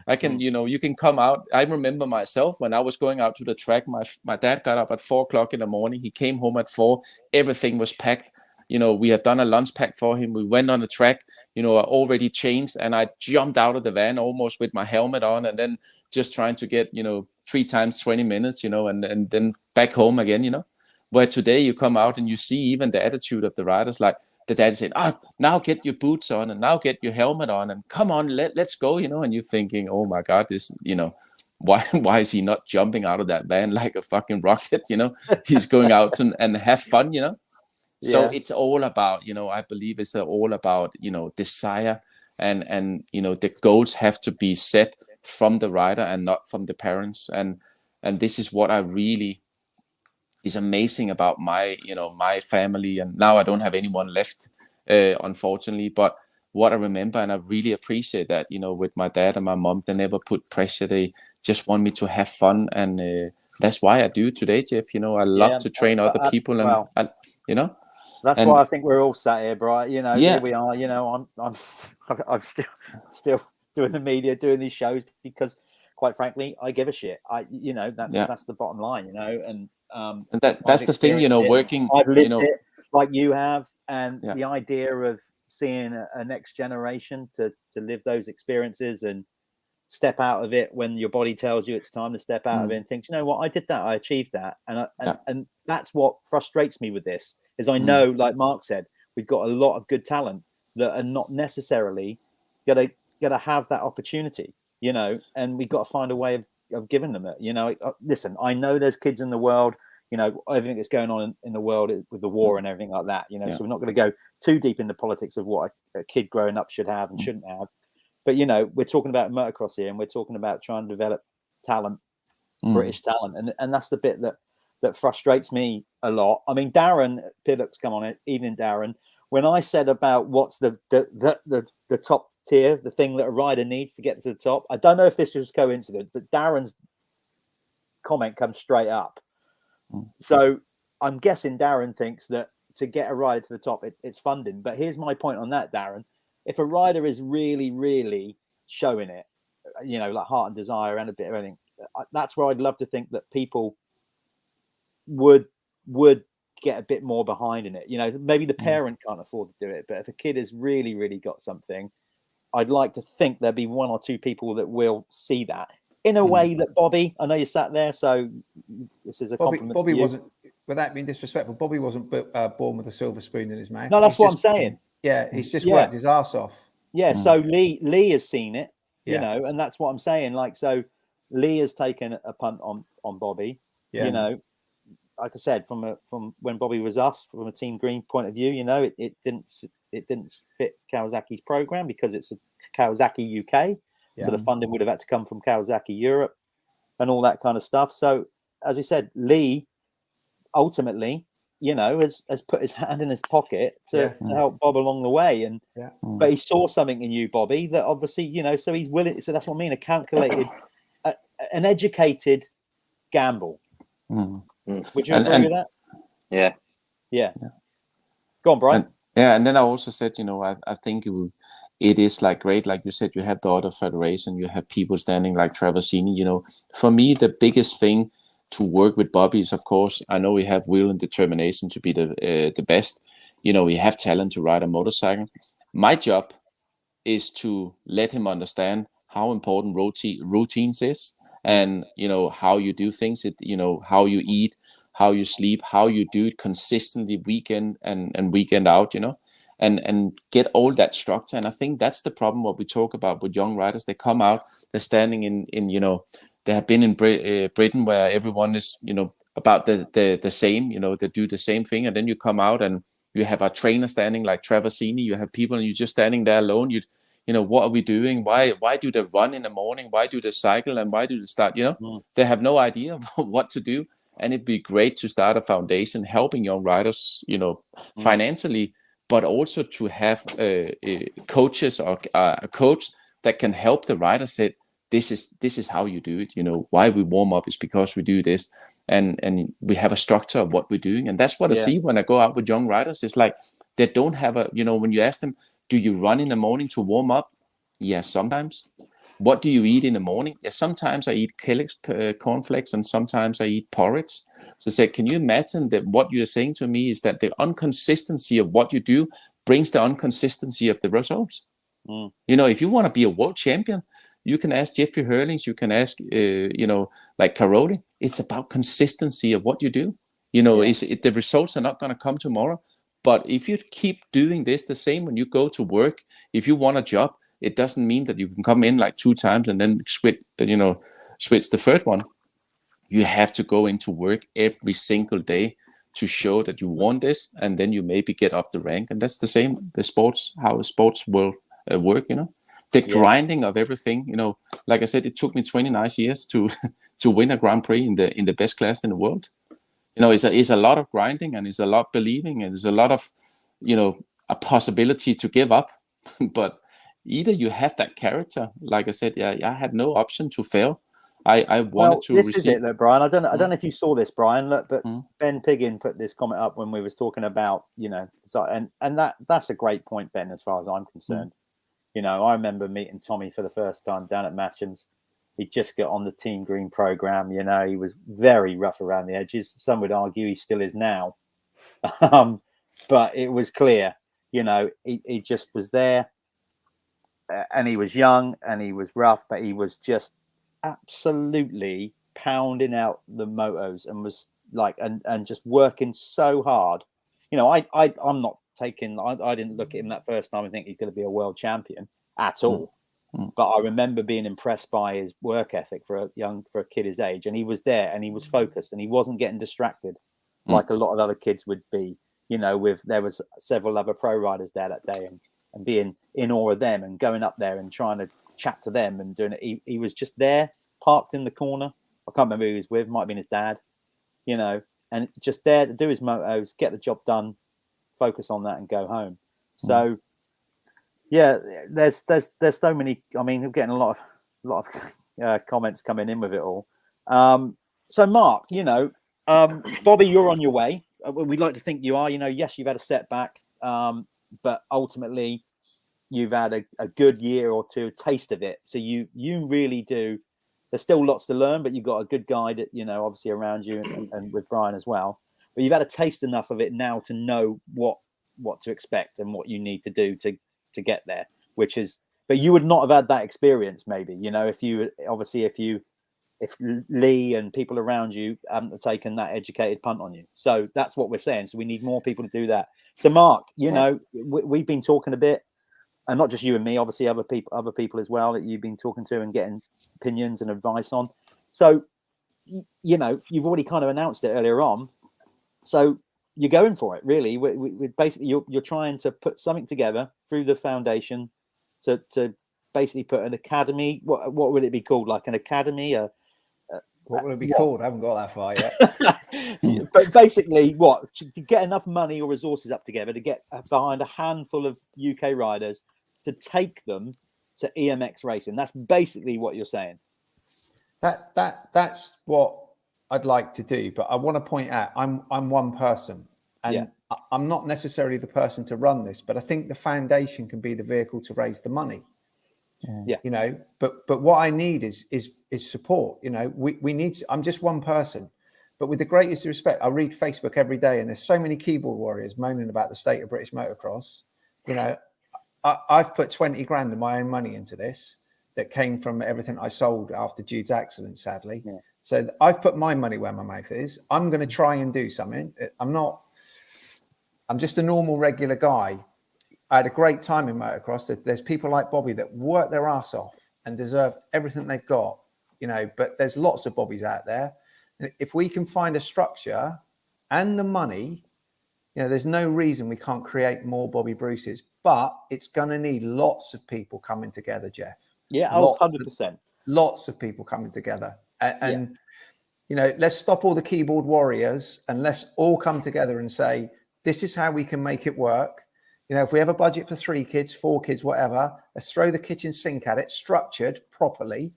I can, you know, you can come out. I remember myself when I was going out to the track, my dad got up at 4:00 in the morning. He came home at 4. Everything was packed. You know, we had done a lunch pack for him. We went on the track, you know, I already changed, and I jumped out of the van almost with my helmet on, and then just trying to get, you know, 3 times 20 minutes, you know, and then back home again, you know. Where today you come out and you see even the attitude of the riders, like the dad said, now get your boots on, and now get your helmet on, and come on, let's go, you know. And you're thinking, oh my God, this, you know, why is he not jumping out of that van like a fucking rocket, you know? He's going out and have fun, you know. So it's all about, you know, I believe it's all about, you know, desire, and you know, the goals have to be set from the rider and not from the parents. And this is what I really is amazing about my, you know, my family. And now I don't have anyone left, unfortunately, but what I remember, and I really appreciate that, you know, with my dad and my mom, they never put pressure. They just want me to have fun. And that's why I do today, Jeff. You know, I love to train other people, and you know, that's why I think we're all sat here, Brian. You know, here we are. You know, I'm still doing the media, doing these shows because, quite frankly, I give a shit. You know, that's the bottom line. You know, and that's the thing. You know, working. I've lived it like you have, and the idea of seeing a next generation to live those experiences and step out of it when your body tells you it's time to step out of it, and think, you know what, I did that, I achieved that, and that's what frustrates me with this. Is I know, like Mark said, we've got a lot of good talent that are not necessarily gonna have that opportunity, you know, and we've got to find a way of giving them it. You know, listen, I know there's kids in the world, you know, everything that's going on in the world with the war and everything like that, you know, so we're not going to go too deep in the politics of what a kid growing up should have and shouldn't have. But, you know, we're talking about motocross here, and we're talking about trying to develop talent, British talent, and that's the bit that frustrates me a lot. I mean, Darren Piddock's come on it, evening Darren. When I said about what's the top tier, the thing that a rider needs to get to the top, I don't know if this was coincidence, but Darren's comment comes straight up. So I'm guessing Darren thinks that to get a rider to the top, it's funding. But here's my point on that, Darren. If a rider is really, really showing it, you know, like heart and desire and a bit of everything, that's where I'd love to think that people would get a bit more behind in it. You know, maybe the parent can't afford to do it, but if a kid has really, really got something, I'd like to think there'd be one or two people that will see that in a way that Bobby, I know you sat there, so this is a compliment. Bobby wasn't, without being disrespectful, Bobby wasn't born with a silver spoon in his mouth. No, that's what I'm saying. Yeah, he's just worked his ass off. Yeah, so Lee has seen it, you know, and that's what I'm saying. Like, so Lee has taken a punt on Bobby, you know. Like I said, from when Bobby was us, from a Team Green point of view, you know, it didn't fit Kawasaki's program because it's a Kawasaki UK, so the funding would have had to come from Kawasaki Europe and all that kind of stuff. So, as we said, Lee ultimately, you know, has put his hand in his pocket to help Bob along the way, and but he saw something in you, Bobby, that obviously, you know, so he's willing. So that's what I mean, a calculated, an educated gamble. Would you agree with that? Yeah. Go on, Brian. And then I also said, you know, I think it is like great, like you said, you have the other federation, you have people standing like Traversini. You know, for me, the biggest thing to work with Bobby is, of course, I know we have will and determination to be the best. You know, we have talent to ride a motorcycle. My job is to let him understand how important routines is. And, you know, how you do things, you know, how you eat, how you sleep, how you do it consistently weekend and weekend out, you know, and get all that structure. And I think that's the problem, what we talk about with young riders. They come out, they're standing in you know, they have been in Britain where everyone is, you know, about the same, you know, they do the same thing. And then you come out and you have a trainer standing like Traversini, you have people and you're just standing there alone. You know, what are we doing? Why do they run in the morning? Why do they cycle? And why do they start? You know, they have no idea what to do. And it'd be great to start a foundation helping young riders, you know, financially, but also to have coaches or a coach that can help the rider say, this is how you do it. You know, why we warm up is because we do this. And we have a structure of what we're doing. And that's what I see when I go out with young riders. It's like they don't have a, you know, when you ask them, do you run in the morning to warm up? Yes, sometimes. What do you eat in the morning? Yeah, sometimes I eat cornflakes and sometimes I eat porridge. So I said, can you imagine that what you're saying to me is that the inconsistency of what you do brings the inconsistency of the results? You know, if you want to be a world champion, you can ask Jeffrey Hurlings, you can ask, you know, like Caroli. It's about consistency of what you do. You know, the results are not going to come tomorrow. But if you keep doing this the same when you go to work, if you want a job, it doesn't mean that you can come in like 2 times and then switch the third one. You have to go into work every single day to show that you want this, and then you maybe get up the rank. And that's the same, how sports will work, you know. The grinding of everything, you know, like I said, it took me 29 years to win a Grand Prix in the best class in the world. You know, it's a lot of grinding and it's a lot believing and there's a lot of, you know, a possibility to give up. But either you have that character, like I said, I had no option to fail. I wanted to this receive. Is it, though, Brian. I don't know if you saw this, Brian. Look, but Ben Piggin put this comment up when we was talking about, you know, and that's a great point, Ben, as far as I'm concerned. You know, I remember meeting Tommy for the first time down at Matchams. He'd just got on the Team Green program. You know, he was very rough around the edges. Some would argue he still is now. But it was clear, you know, he just was there and he was young and he was rough, but he was just absolutely pounding out the motos and was like, and just working so hard. You know, I'm not taking, I didn't look at him that first time and think he's going to be a world champion at all. But I remember being impressed by his work ethic for a kid his age, and he was there and he was focused and he wasn't getting distracted like a lot of other kids would be. You know, there was several other pro riders there that day, and being in awe of them and going up there and trying to chat to them and doing it. He was just there, parked in the corner. I can't remember who he was with. Might have been his dad. You know, and just there to do his motos, get the job done, focus on that, and go home. So. Yeah, there's so many. I mean, we're getting a lot of comments coming in with it all. So, Mark, you know, Bobby, you're on your way. We'd like to think you are. You know, yes, you've had a setback, but ultimately, you've had a good year or two taste of it. So you really do. There's still lots to learn, but you've got a good guide, you know, obviously around you and with Brian as well. but you've had a taste enough of it now to know what to expect and what you need to do to get there, which is, but you would not have had that experience maybe, you know, if Lee and people around you haven't taken that educated punt on you. So that's what we're saying. So we need more people to do that. So Mark, you know, we've been talking a bit, and not just you and me, obviously other people as well that you've been talking to and getting opinions and advice on. So, you know, you've already kind of announced it earlier on. So you're going for it, really. We basically, you're trying to put something together through the foundation to basically put an academy. What would it be called? Like an academy? What would it be called? I haven't got that far yet. But basically, to get enough money or resources up together to get behind a handful of UK riders to take them to EMX racing. That's basically what you're saying. That's what I'd like to do, but I want to point out I'm one person, and I'm not necessarily the person to run this, but I think the foundation can be the vehicle to raise the money. Yeah, you know, but what I need is support. You know, we need. I'm just one person, but with the greatest respect, I read Facebook every day, and there's so many keyboard warriors moaning about the state of British motocross. You know, I've put 20 grand of my own money into this that came from everything I sold after Jude's accident, sadly. Yeah. So I've put my money where my mouth is. I'm going to try and do something. I'm just a normal, regular guy. I had a great time in motocross. There's people like Bobby that work their ass off and deserve everything they've got, you know, but there's lots of Bobbies out there. If we can find a structure and the money, you know, there's no reason we can't create more Bobby Bruces, but it's going to need lots of people coming together, Jeff. Yeah, 100%. Lots of people coming together. And you know, let's stop all the keyboard warriors and let's all come together and say, this is how we can make it work. You know, if we have a budget for 3 kids, 4 kids, whatever, let's throw the kitchen sink at it, structured properly.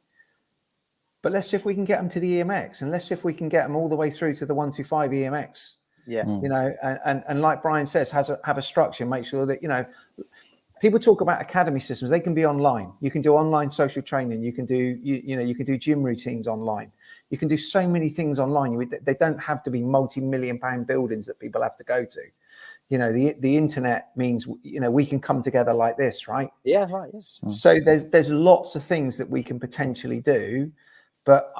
But let's see if we can get them to the EMX, and let's see if we can get them all the way through to the 125 EMX. Yeah. You know, and like Brian says, have a structure, make sure that, you know, people talk about academy systems. They can be online. You can do online social training. You can do, you can do gym routines online. You can do so many things online. They don't have to be multi-million-pound buildings that people have to go to. You know, the internet means, you know, we can come together like this, right? Yeah, right. Yes. So there's lots of things that we can potentially do, but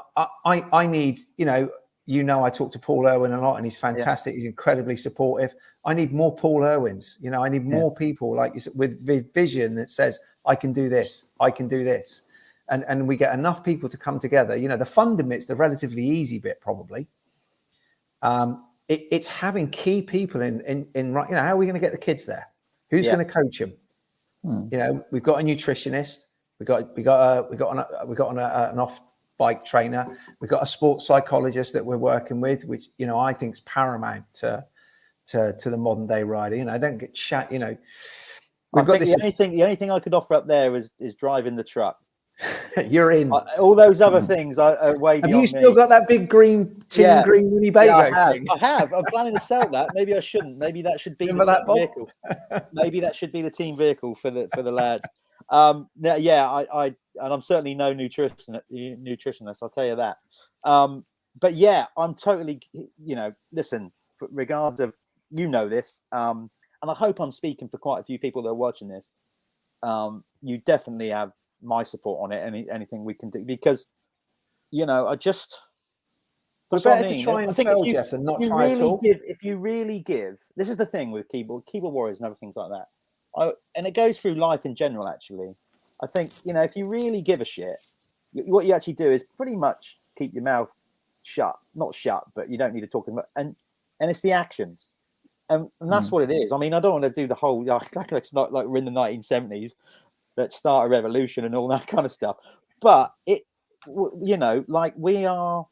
I need, you know, I talk to Paul Irwin a lot, and he's fantastic. He's incredibly supportive. I need more Paul Irwins. You know, I need more people like you with vision that says, I can do this, I can do this. And we get enough people to come together. You know, the funding bit's the relatively easy bit, probably. It's having key people in, you know, how are we going to get the kids there? Who's going to coach them? You know, we've got a nutritionist. We got an off-bike trainer. We've got a sports psychologist that we're working with, which, you know, I think is paramount to the modern day rider. You know, I don't get chat. You know, we've got this. The only thing I could offer up there is driving the truck. You're in. All those other things are way beyond me. Have you still got that big green green Winnebago thing? I have. I'm planning to sell that. Maybe I shouldn't. Maybe that should be the team vehicle. Maybe that should be the team vehicle for the lads. And I'm certainly no nutritionist. I'll tell you that. But yeah, I'm totally. You know, listen. Regards of, you know this, and I hope I'm speaking for quite a few people that are watching this. You definitely have my support on it. Anything we can do, because, you know, I just. It's better to try and fail, Jeff, than not try at all. If you really give, this is the thing with keyboard warriors and other things like that. And it goes through life in general, actually. I think, you know, if you really give a shit, what you actually do is pretty much keep your mouth shut. Not shut, but you don't need to talk about. And it's the actions. And that's what it is. I mean, I don't want to do the whole, like it's not like we're in the 1970s, let's start a revolution and all that kind of stuff. But it, you know, like we are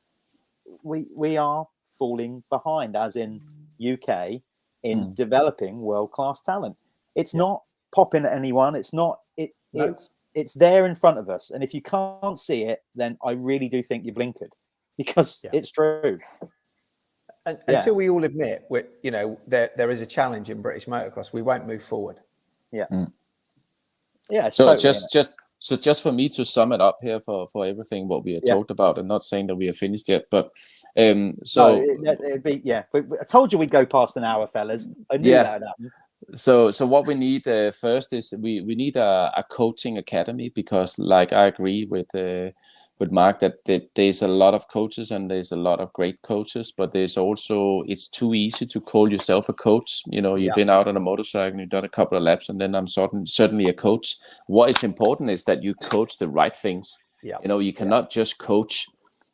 falling behind, as in UK, in developing world-class talent. It's not popping at anyone. It's not. It's there in front of us. And if you can't see it, then I really do think you've blinkered, because it's true. Until we all admit, you know, there is a challenge in British motocross, we won't move forward. Yeah. Yeah. So totally just for me to sum it up here for everything what we have talked about, and not saying that we are finished yet, but So it'd be, yeah. I told you we'd go past an hour, fellas. I knew that would happen. So what we need first is we need a coaching academy, because like I agree with Mark that there's a lot of coaches and there's a lot of great coaches, but there's also, it's too easy to call yourself a coach. You know, you've been out on a motorcycle, you've done a couple of laps, and then I'm certainly a coach. What is important is that you coach the right things. You know, you cannot just coach,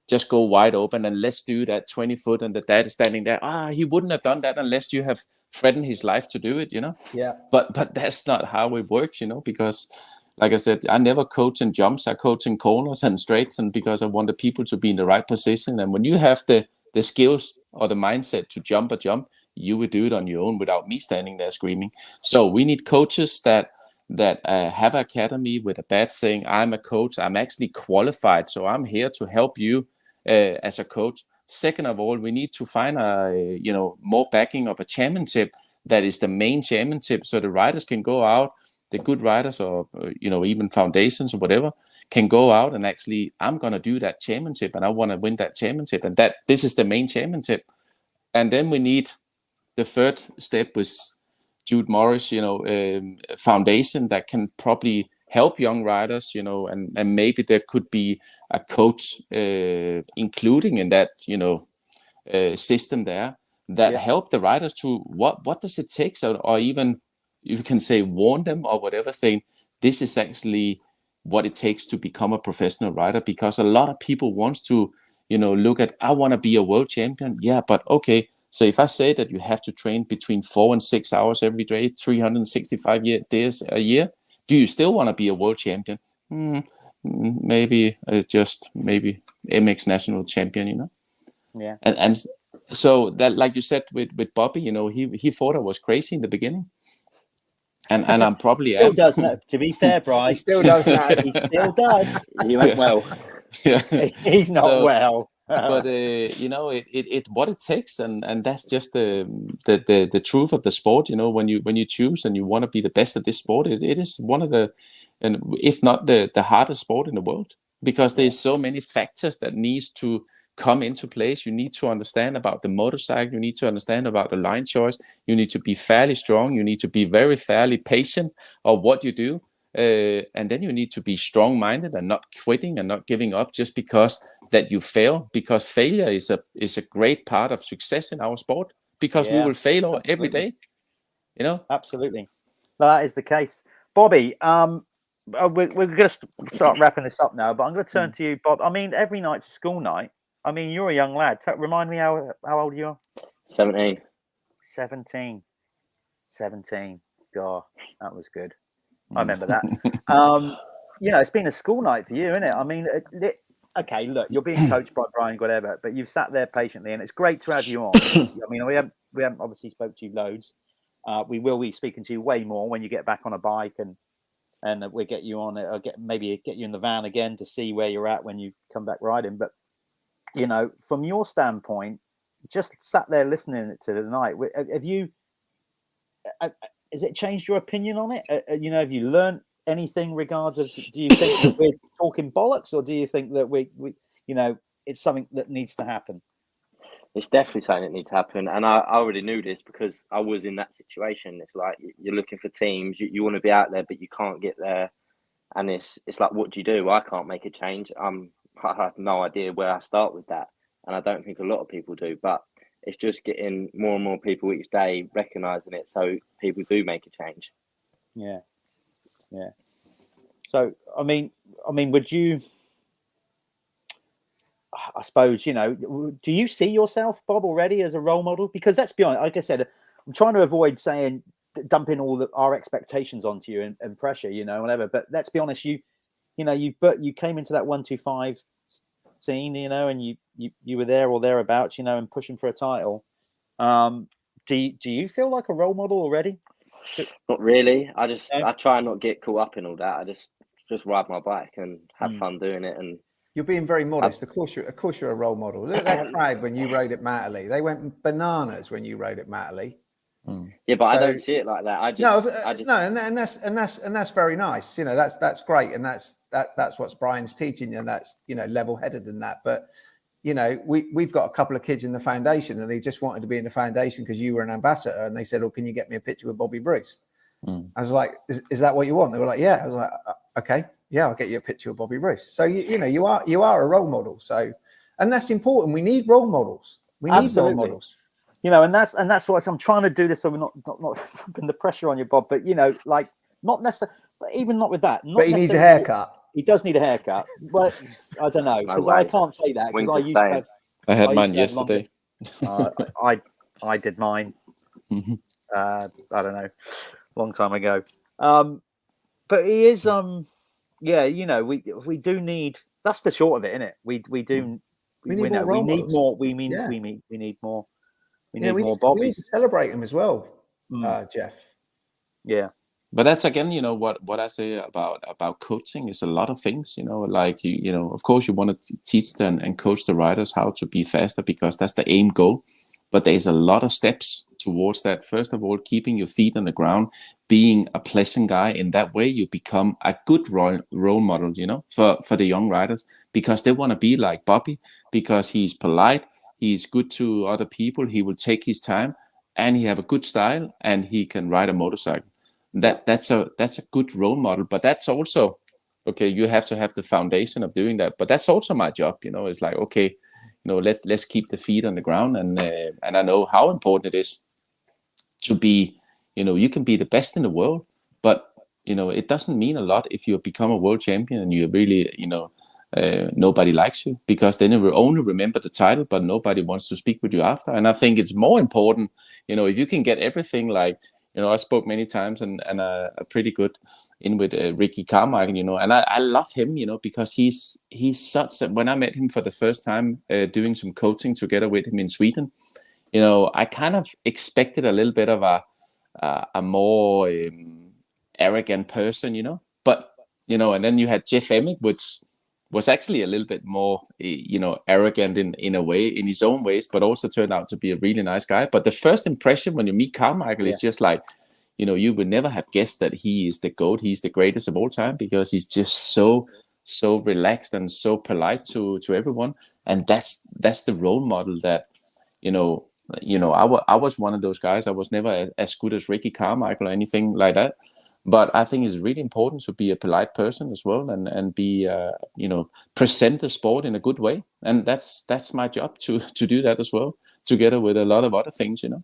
just go wide open and let's do that 20 foot, and the dad is standing there. He wouldn't have done that unless you have threatened his life to do it, you know? But that's not how it works, you know, because like I said, I never coach in jumps. I coach in corners and straights, and because I want the people to be in the right position. And when you have the skills or the mindset to jump a jump, you would do it on your own without me standing there screaming. So we need coaches that have an academy with a badge saying, I'm a coach, I'm actually qualified, so I'm here to help you as a coach. Second of all, we need to find more backing of a championship that is the main championship, so the riders can go out, the good riders, or even foundations or whatever, can go out and actually, I'm going to do that championship and I want to win that championship, and that this is the main championship. And then we need the third step with Jude Morris, foundation that can probably help young riders, and maybe there could be a coach including in that, system there that help the riders to what does it take, or even you can say warn them or whatever, saying this is actually what it takes to become a professional rider. Because a lot of people wants to, look at, I want to be a world champion. Yeah, but okay. So if I say that you have to train between 4 and 6 hours every day, 365 days a year, do you still want to be a world champion? Maybe maybe MX national champion, Yeah. And so that, like you said with Bobby, he thought I was crazy in the beginning. And I'm probably still does. No, to be fair, Brian, he still does now. He still does. He went well. He's not well. But it what it takes, and that's just the truth of the sport. When you choose and you want to be the best at this sport, it is one of the, and if not the hardest sport in the world, because there's so many factors that needs to come into place. You need to understand about the motorcycle, you need to understand about the line choice, you need to be fairly strong, you need to be fairly patient of what you do, and then you need to be strong-minded and not quitting and not giving up just because that you fail, because failure is a great part of success in our sport, because we will fail every day, Absolutely. Well, that is the case. Bobby, we're going to start wrapping this up now, but I'm going to turn to you, Bob. I mean, every night's a school night. I mean, you're a young lad. Remind me how old you are. 17. 17. God, that was good. I remember that. It's been a school night for you, isn't it? I mean, okay, look, you're being coached by Brian, whatever, but you've sat there patiently, and it's great to have you on. I mean, we haven't obviously spoke to you loads. We will be speaking to you way more when you get back on a bike, and we'll get you on it, or maybe get you in the van again to see where you're at when you come back riding. But from your standpoint, just sat there listening to the night, have you? Has it changed your opinion on it? Have you learned anything regards of? Do you think that we're talking bollocks, or do you think that we it's something that needs to happen? It's definitely something that needs to happen, and I already knew this because I was in that situation. It's like you're looking for teams, you want to be out there, but you can't get there, and it's like, what do you do? I can't make a change. I have no idea where I start with that, and I don't think a lot of people do. But it's just getting more and more people each day recognizing it, so people do make a change. Yeah. So I mean, would you? I suppose do you see yourself, Bob, already as a role model? Because let's be honest, like I said, I'm trying to avoid dumping all our expectations onto you and pressure, whatever. But let's be honest, you came into that 125 scene, and you were there or thereabouts, and pushing for a title. Do you feel like a role model already? Not really. I try and not get caught up in all that. I just ride my bike and have fun doing it. And you're being very modest. Of course you're a role model. Look at that crowd when you rode at Matterley. They went bananas when you rode at Matterley. Yeah, but I don't see it like that. And that's very nice. That's great, and that's what's Brian's teaching you, and that's level-headed in that. But you know, we've got a couple of kids in the foundation, and they just wanted to be in the foundation because you were an ambassador, and they said, "Oh, can you get me a picture with Bobby Bruce?" I was like, is that what you want? They were like, "Yeah." I was like, "Okay, yeah, I'll get you a picture of Bobby Bruce." So you know, you are a role model. So, and that's important. We need role models. We need Absolutely. role models. You know, and that's what I'm trying to do this. So we're not putting the pressure on you, Bob. But you know, like not necessarily, but even not with that. But he needs a haircut. He does need a haircut. But I don't know, because I can't say that because I used to have, I had mine yesterday. I did mine. I don't know, long time ago. But he is yeah, you know, we do need, that's the short of it, isn't it? We need more role models. We need more. We need more Bobbies. We need to celebrate him as well, Jeff. Yeah. But that's again, you know, what I say about coaching is a lot of things, you know, like, you know, of course you want to teach them and coach the riders how to be faster because that's the aim goal. But there's a lot of steps towards that. First of all, keeping your feet on the ground, being a pleasant guy. In that way, you become a good role model, you know, for the young riders, because they want to be like Bobby, because he's polite, he's good to other people, he will take his time, and he have a good style, and he can ride a motorcycle. That's a good role model. But that's also, okay, you have to have the foundation of doing that. But that's also my job, you know. It's like, okay, you know, let's keep the feet on the ground, and I know how important it is to be, you know, you can be the best in the world, but you know, it doesn't mean a lot if you become a world champion and you really, you know, nobody likes you, because then you will only remember the title, but nobody wants to speak with you after. And I think it's more important, you know, if you can get everything, like, you know, I spoke many times and a pretty good in with Ricky Carmichael, you know, and I love him, you know, because he's such a, when I met him for the first time doing some coaching together with him in Sweden, you know, I kind of expected a little bit of a more arrogant person, you know, but, you know, and then you had Jeff Emmett, which was actually a little bit more, you know, arrogant in a way, in his own ways, but also turned out to be a really nice guy. But the first impression when you meet Carmichael is just like, you know, you would never have guessed that he is the GOAT. He's the greatest of all time, because he's just so relaxed and so polite to everyone. And that's the role model that, you know, I was one of those guys. I was never as good as Ricky Carmichael or anything like that. But I think it's really important to be a polite person as well, and be, you know, present the sport in a good way. And that's my job to do that as well, together with a lot of other things, you know.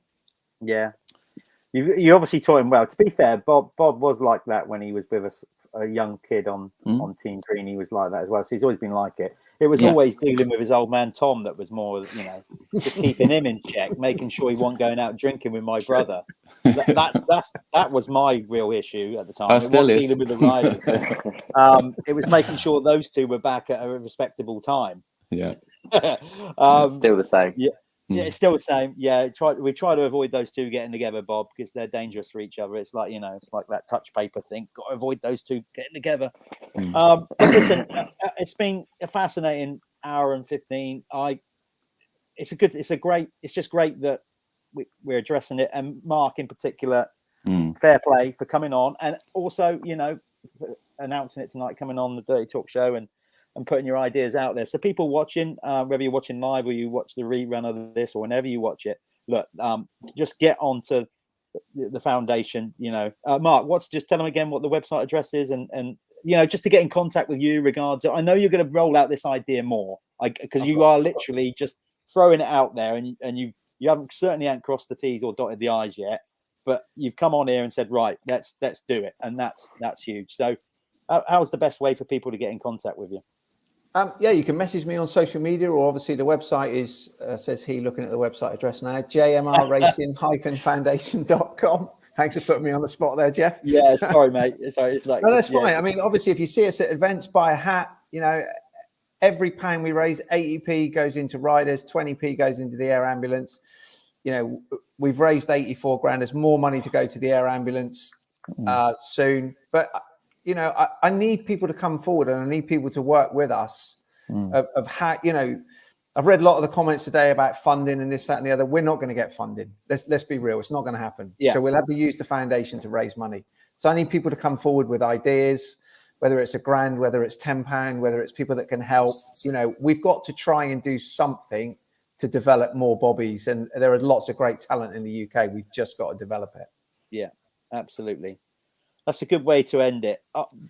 Yeah. You obviously taught him well. To be fair, Bob was like that when he was with a young kid on Team Green. He was like that as well. So he's always been like it. It was always dealing with his old man Tom that was more, you know, just keeping him in check, making sure he wasn't going out drinking with my brother. That was my real issue at the time. It wasn't dealing with the riders. It was making sure those two were back at a respectable time. Yeah. Still the same. Yeah. Yeah, it's still the same. Yeah, we try to avoid those two getting together, Bob, because they're dangerous for each other. It's like, you know, it's like that touch paper thing. Got to avoid those two getting together. But listen, it's been a fascinating hour and 15. It's just great that we're addressing it, and Mark in particular. Fair play for coming on, and also, you know, announcing it tonight, coming on the Dirty Talk Show and putting your ideas out there. So people watching, whether you're watching live or you watch the rerun of this or whenever you watch it, look, just get onto the foundation, you know. Mark, just tell them again what the website address is, and you know, just to get in contact with you regards. I know you're going to roll out this idea more, because you are literally just throwing it out there, and you certainly haven't crossed the T's or dotted the I's yet, but you've come on here and said, right, let's do it, and that's huge. So how's the best way for people to get in contact with you? Yeah, you can message me on social media, or obviously the website is, says he looking at the website address now, jmrracing-foundation.com. Thanks for putting me on the spot there, Jeff. Yeah, sorry, mate. Sorry, it's like, no, that's fine. I mean, obviously, if you see us at events, buy a hat. You know, every pound we raise, 80p goes into riders, 20p goes into the air ambulance. You know, we've raised 84 grand. There's more money to go to the air ambulance soon. But you know, I need people to come forward, and I need people to work with us of how, you know, I've read a lot of the comments today about funding and this, that, and the other. We're not going to get funding. Let's be real. It's not going to happen. Yeah. So we'll have to use the foundation to raise money. So I need people to come forward with ideas. whether it's £1,000, whether it's £10, whether it's people that can help. You know, we've got to try and do something to develop more bobbies. And there are lots of great talent in the UK. We've just got to develop it. Yeah, absolutely. That's a good way to end it.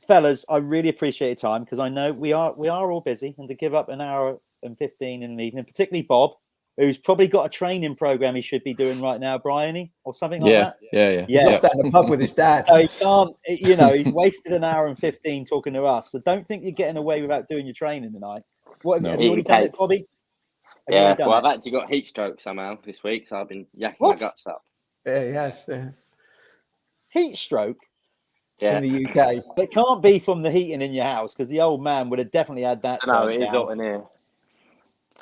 Fellas, I really appreciate your time, because I know we are all busy, and to give up an hour and 15 in the evening, particularly Bob, who's probably got a training program he should be doing right now, Bryony, or something like that. He's off down the pub with his dad. So he can't, you know, he's wasted an hour and 15 talking to us. So don't think you're getting away without doing your training tonight. Have you already done it, Bobby? Yeah, well, I've actually got heat stroke somehow this week, so I've been yakking my guts up. Yeah, he has. Heat stroke? Yeah. In the UK. It can't be from the heating in your house, because the old man would have definitely had that. No, it is hot in here.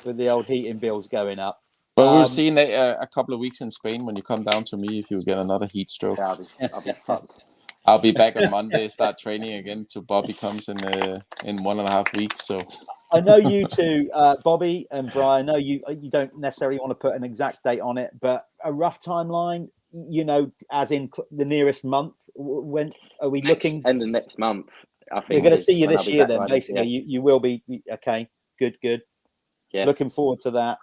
With the old heating bills going up. Well, we'll see in a couple of weeks in Spain when you come down to me if you get another heat stroke. Yeah, I'll be fucked. I'll be back on Monday, start training again till Bobby comes in 1.5 weeks. So I know you two, Bobby and Brian, I know you don't necessarily want to put an exact date on it, but a rough timeline, you know, as in the nearest month. When are we looking? End of next month, I think. We're going to see you this year then, riding, basically. Yeah. You will be. Okay, good. Yeah. Looking forward to that.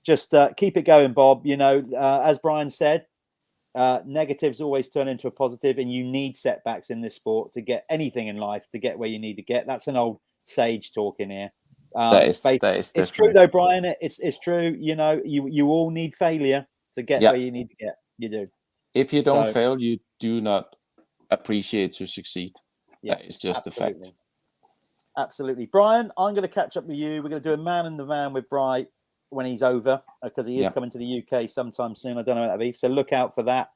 Just keep it going, Bob. You know, as Brian said, negatives always turn into a positive, and you need setbacks in this sport to get anything in life, to get where you need to get. That's an old sage talking here. That is it's true though, Brian. It's true. You know, you all need failure to get where you need to get. You do. If you don't fail, you do not appreciate to succeed. Yeah, it's just a fact. Absolutely. Brian, I'm going to catch up with you. We're going to do a man in the van with Brian when he's over, because he is coming to the UK sometime soon. I don't know when that'll be. So look out for that.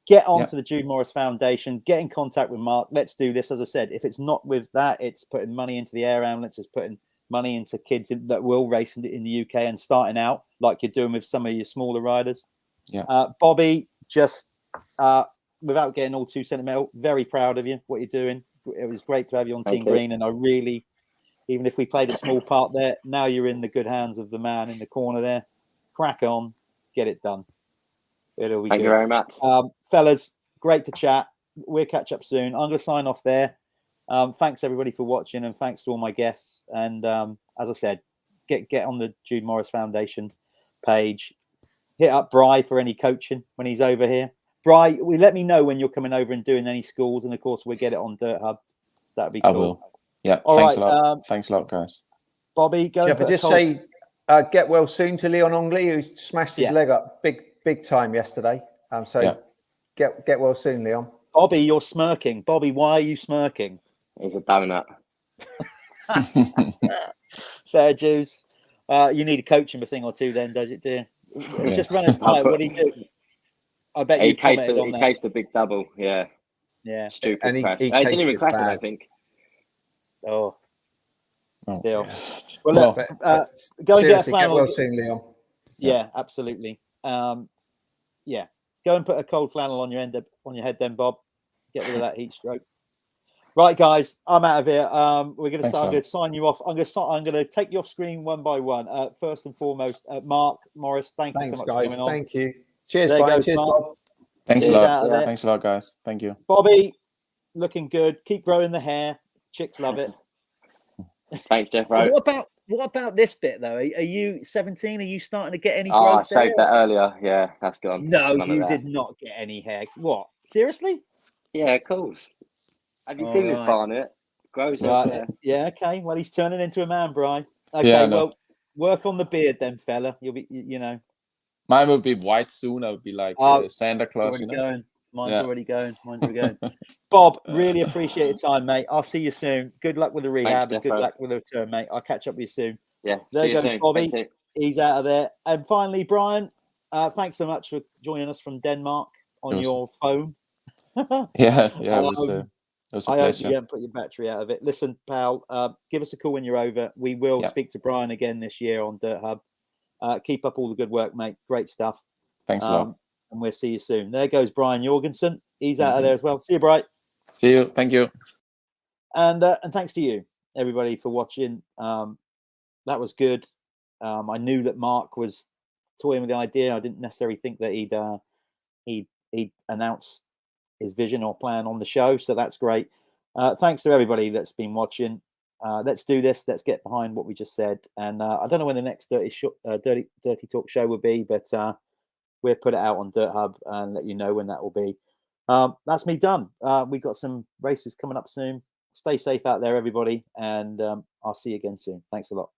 Get on to the Jude Morris Foundation. Get in contact with Mark. Let's do this. As I said, if it's not with that, it's putting money into the air ambulance. It's putting money into kids that will race in the UK and starting out like you're doing with some of your smaller riders. Yeah. Bobby, just without getting all too sentimental, very proud of you, what you're doing. It was great to have you on Team Green, and I really, even if we played a small part there, now you're in the good hands of the man in the corner there. Crack on, get it done. It'll be Thank you very much. Fellas, great to chat. We'll catch up soon. I'm going to sign off there. Thanks everybody for watching, and thanks to all my guests. And as I said, get on the Jude Morris Foundation page. Hit up Bri for any coaching when he's over here. Bri, let me know when you're coming over and doing any schools, and of course we'll get it on Dirt Hub. That'd be cool. I will. Yeah. All thanks right, a lot. Thanks a lot, guys. Bobby, go. Jeff, just say get well soon to Leon Ongley, who smashed his leg up big time yesterday. Get well soon, Leon. Bobby, you're smirking. Bobby, why are you smirking? He's a donut. Fair dues. You need a coaching a thing or two then, does it, dear? Just run it by. What do you do? I bet you commented on that. He cased a big double. Yeah. Stupid and crash. He didn't even crash it, I think. Oh. Still. Yeah. Well, look, go and get a flannel. Get well soon, Leon. Yeah, absolutely. Yeah. Go and put a cold flannel on your head then, Bob. Get rid of that heat stroke. Right, guys, I'm out of here. We're going to start. I'm going to sign you off. I'm going to take you off screen one by one. First and foremost, Mark Morris, thanks so much, guys. For coming on. Thank you. Cheers, Brian. Cheers, Bob. Thanks a lot. Thanks a lot, guys. Thank you. Bobby, looking good. Keep growing the hair. Chicks love it. Thanks, Jeffro. What about this bit though? Are you 17? Are you starting to get any growth? I saved that earlier. Yeah, that's gone. No, you did not get any hair. What? Seriously? Yeah, of course. Have you seen this barnet? Grows right. Yeah, okay. Well, he's turning into a man, Brian. Okay, well, work on the beard then, fella. You'll be, you know. Mine will be white soon. I would be like Santa Claus. Mine's already going. Bob, really appreciate your time, mate. I'll see you soon. Good luck with the rehab. Thanks, and good luck with the return, mate. I'll catch up with you soon. Yeah. There goes Bobby. He's out of there. And finally, Brian, thanks so much for joining us from Denmark on your phone. Yeah, it was a pleasure. I hope you haven't put your battery out of it. Listen, pal, give us a call when you're over. We will speak to Brian again this year on Dirt Hub. Keep up all the good work, mate. Great stuff. Thanks a lot. And we'll see you soon. There goes Brian Jorgensen. He's out of there as well. See you, Brian. See you. Thank you. And thanks to you, everybody, for watching. That was good. I knew that Mark was toying with the idea. I didn't necessarily think that he'd announce his vision or plan on the show. So that's great. Thanks to everybody that's been watching. Let's do this. Let's get behind what we just said. And I don't know when the next Dirty Talk show will be, but we'll put it out on Dirt Hub and let you know when that will be. That's me done. We've got some races coming up soon. Stay safe out there, everybody. And I'll see you again soon. Thanks a lot.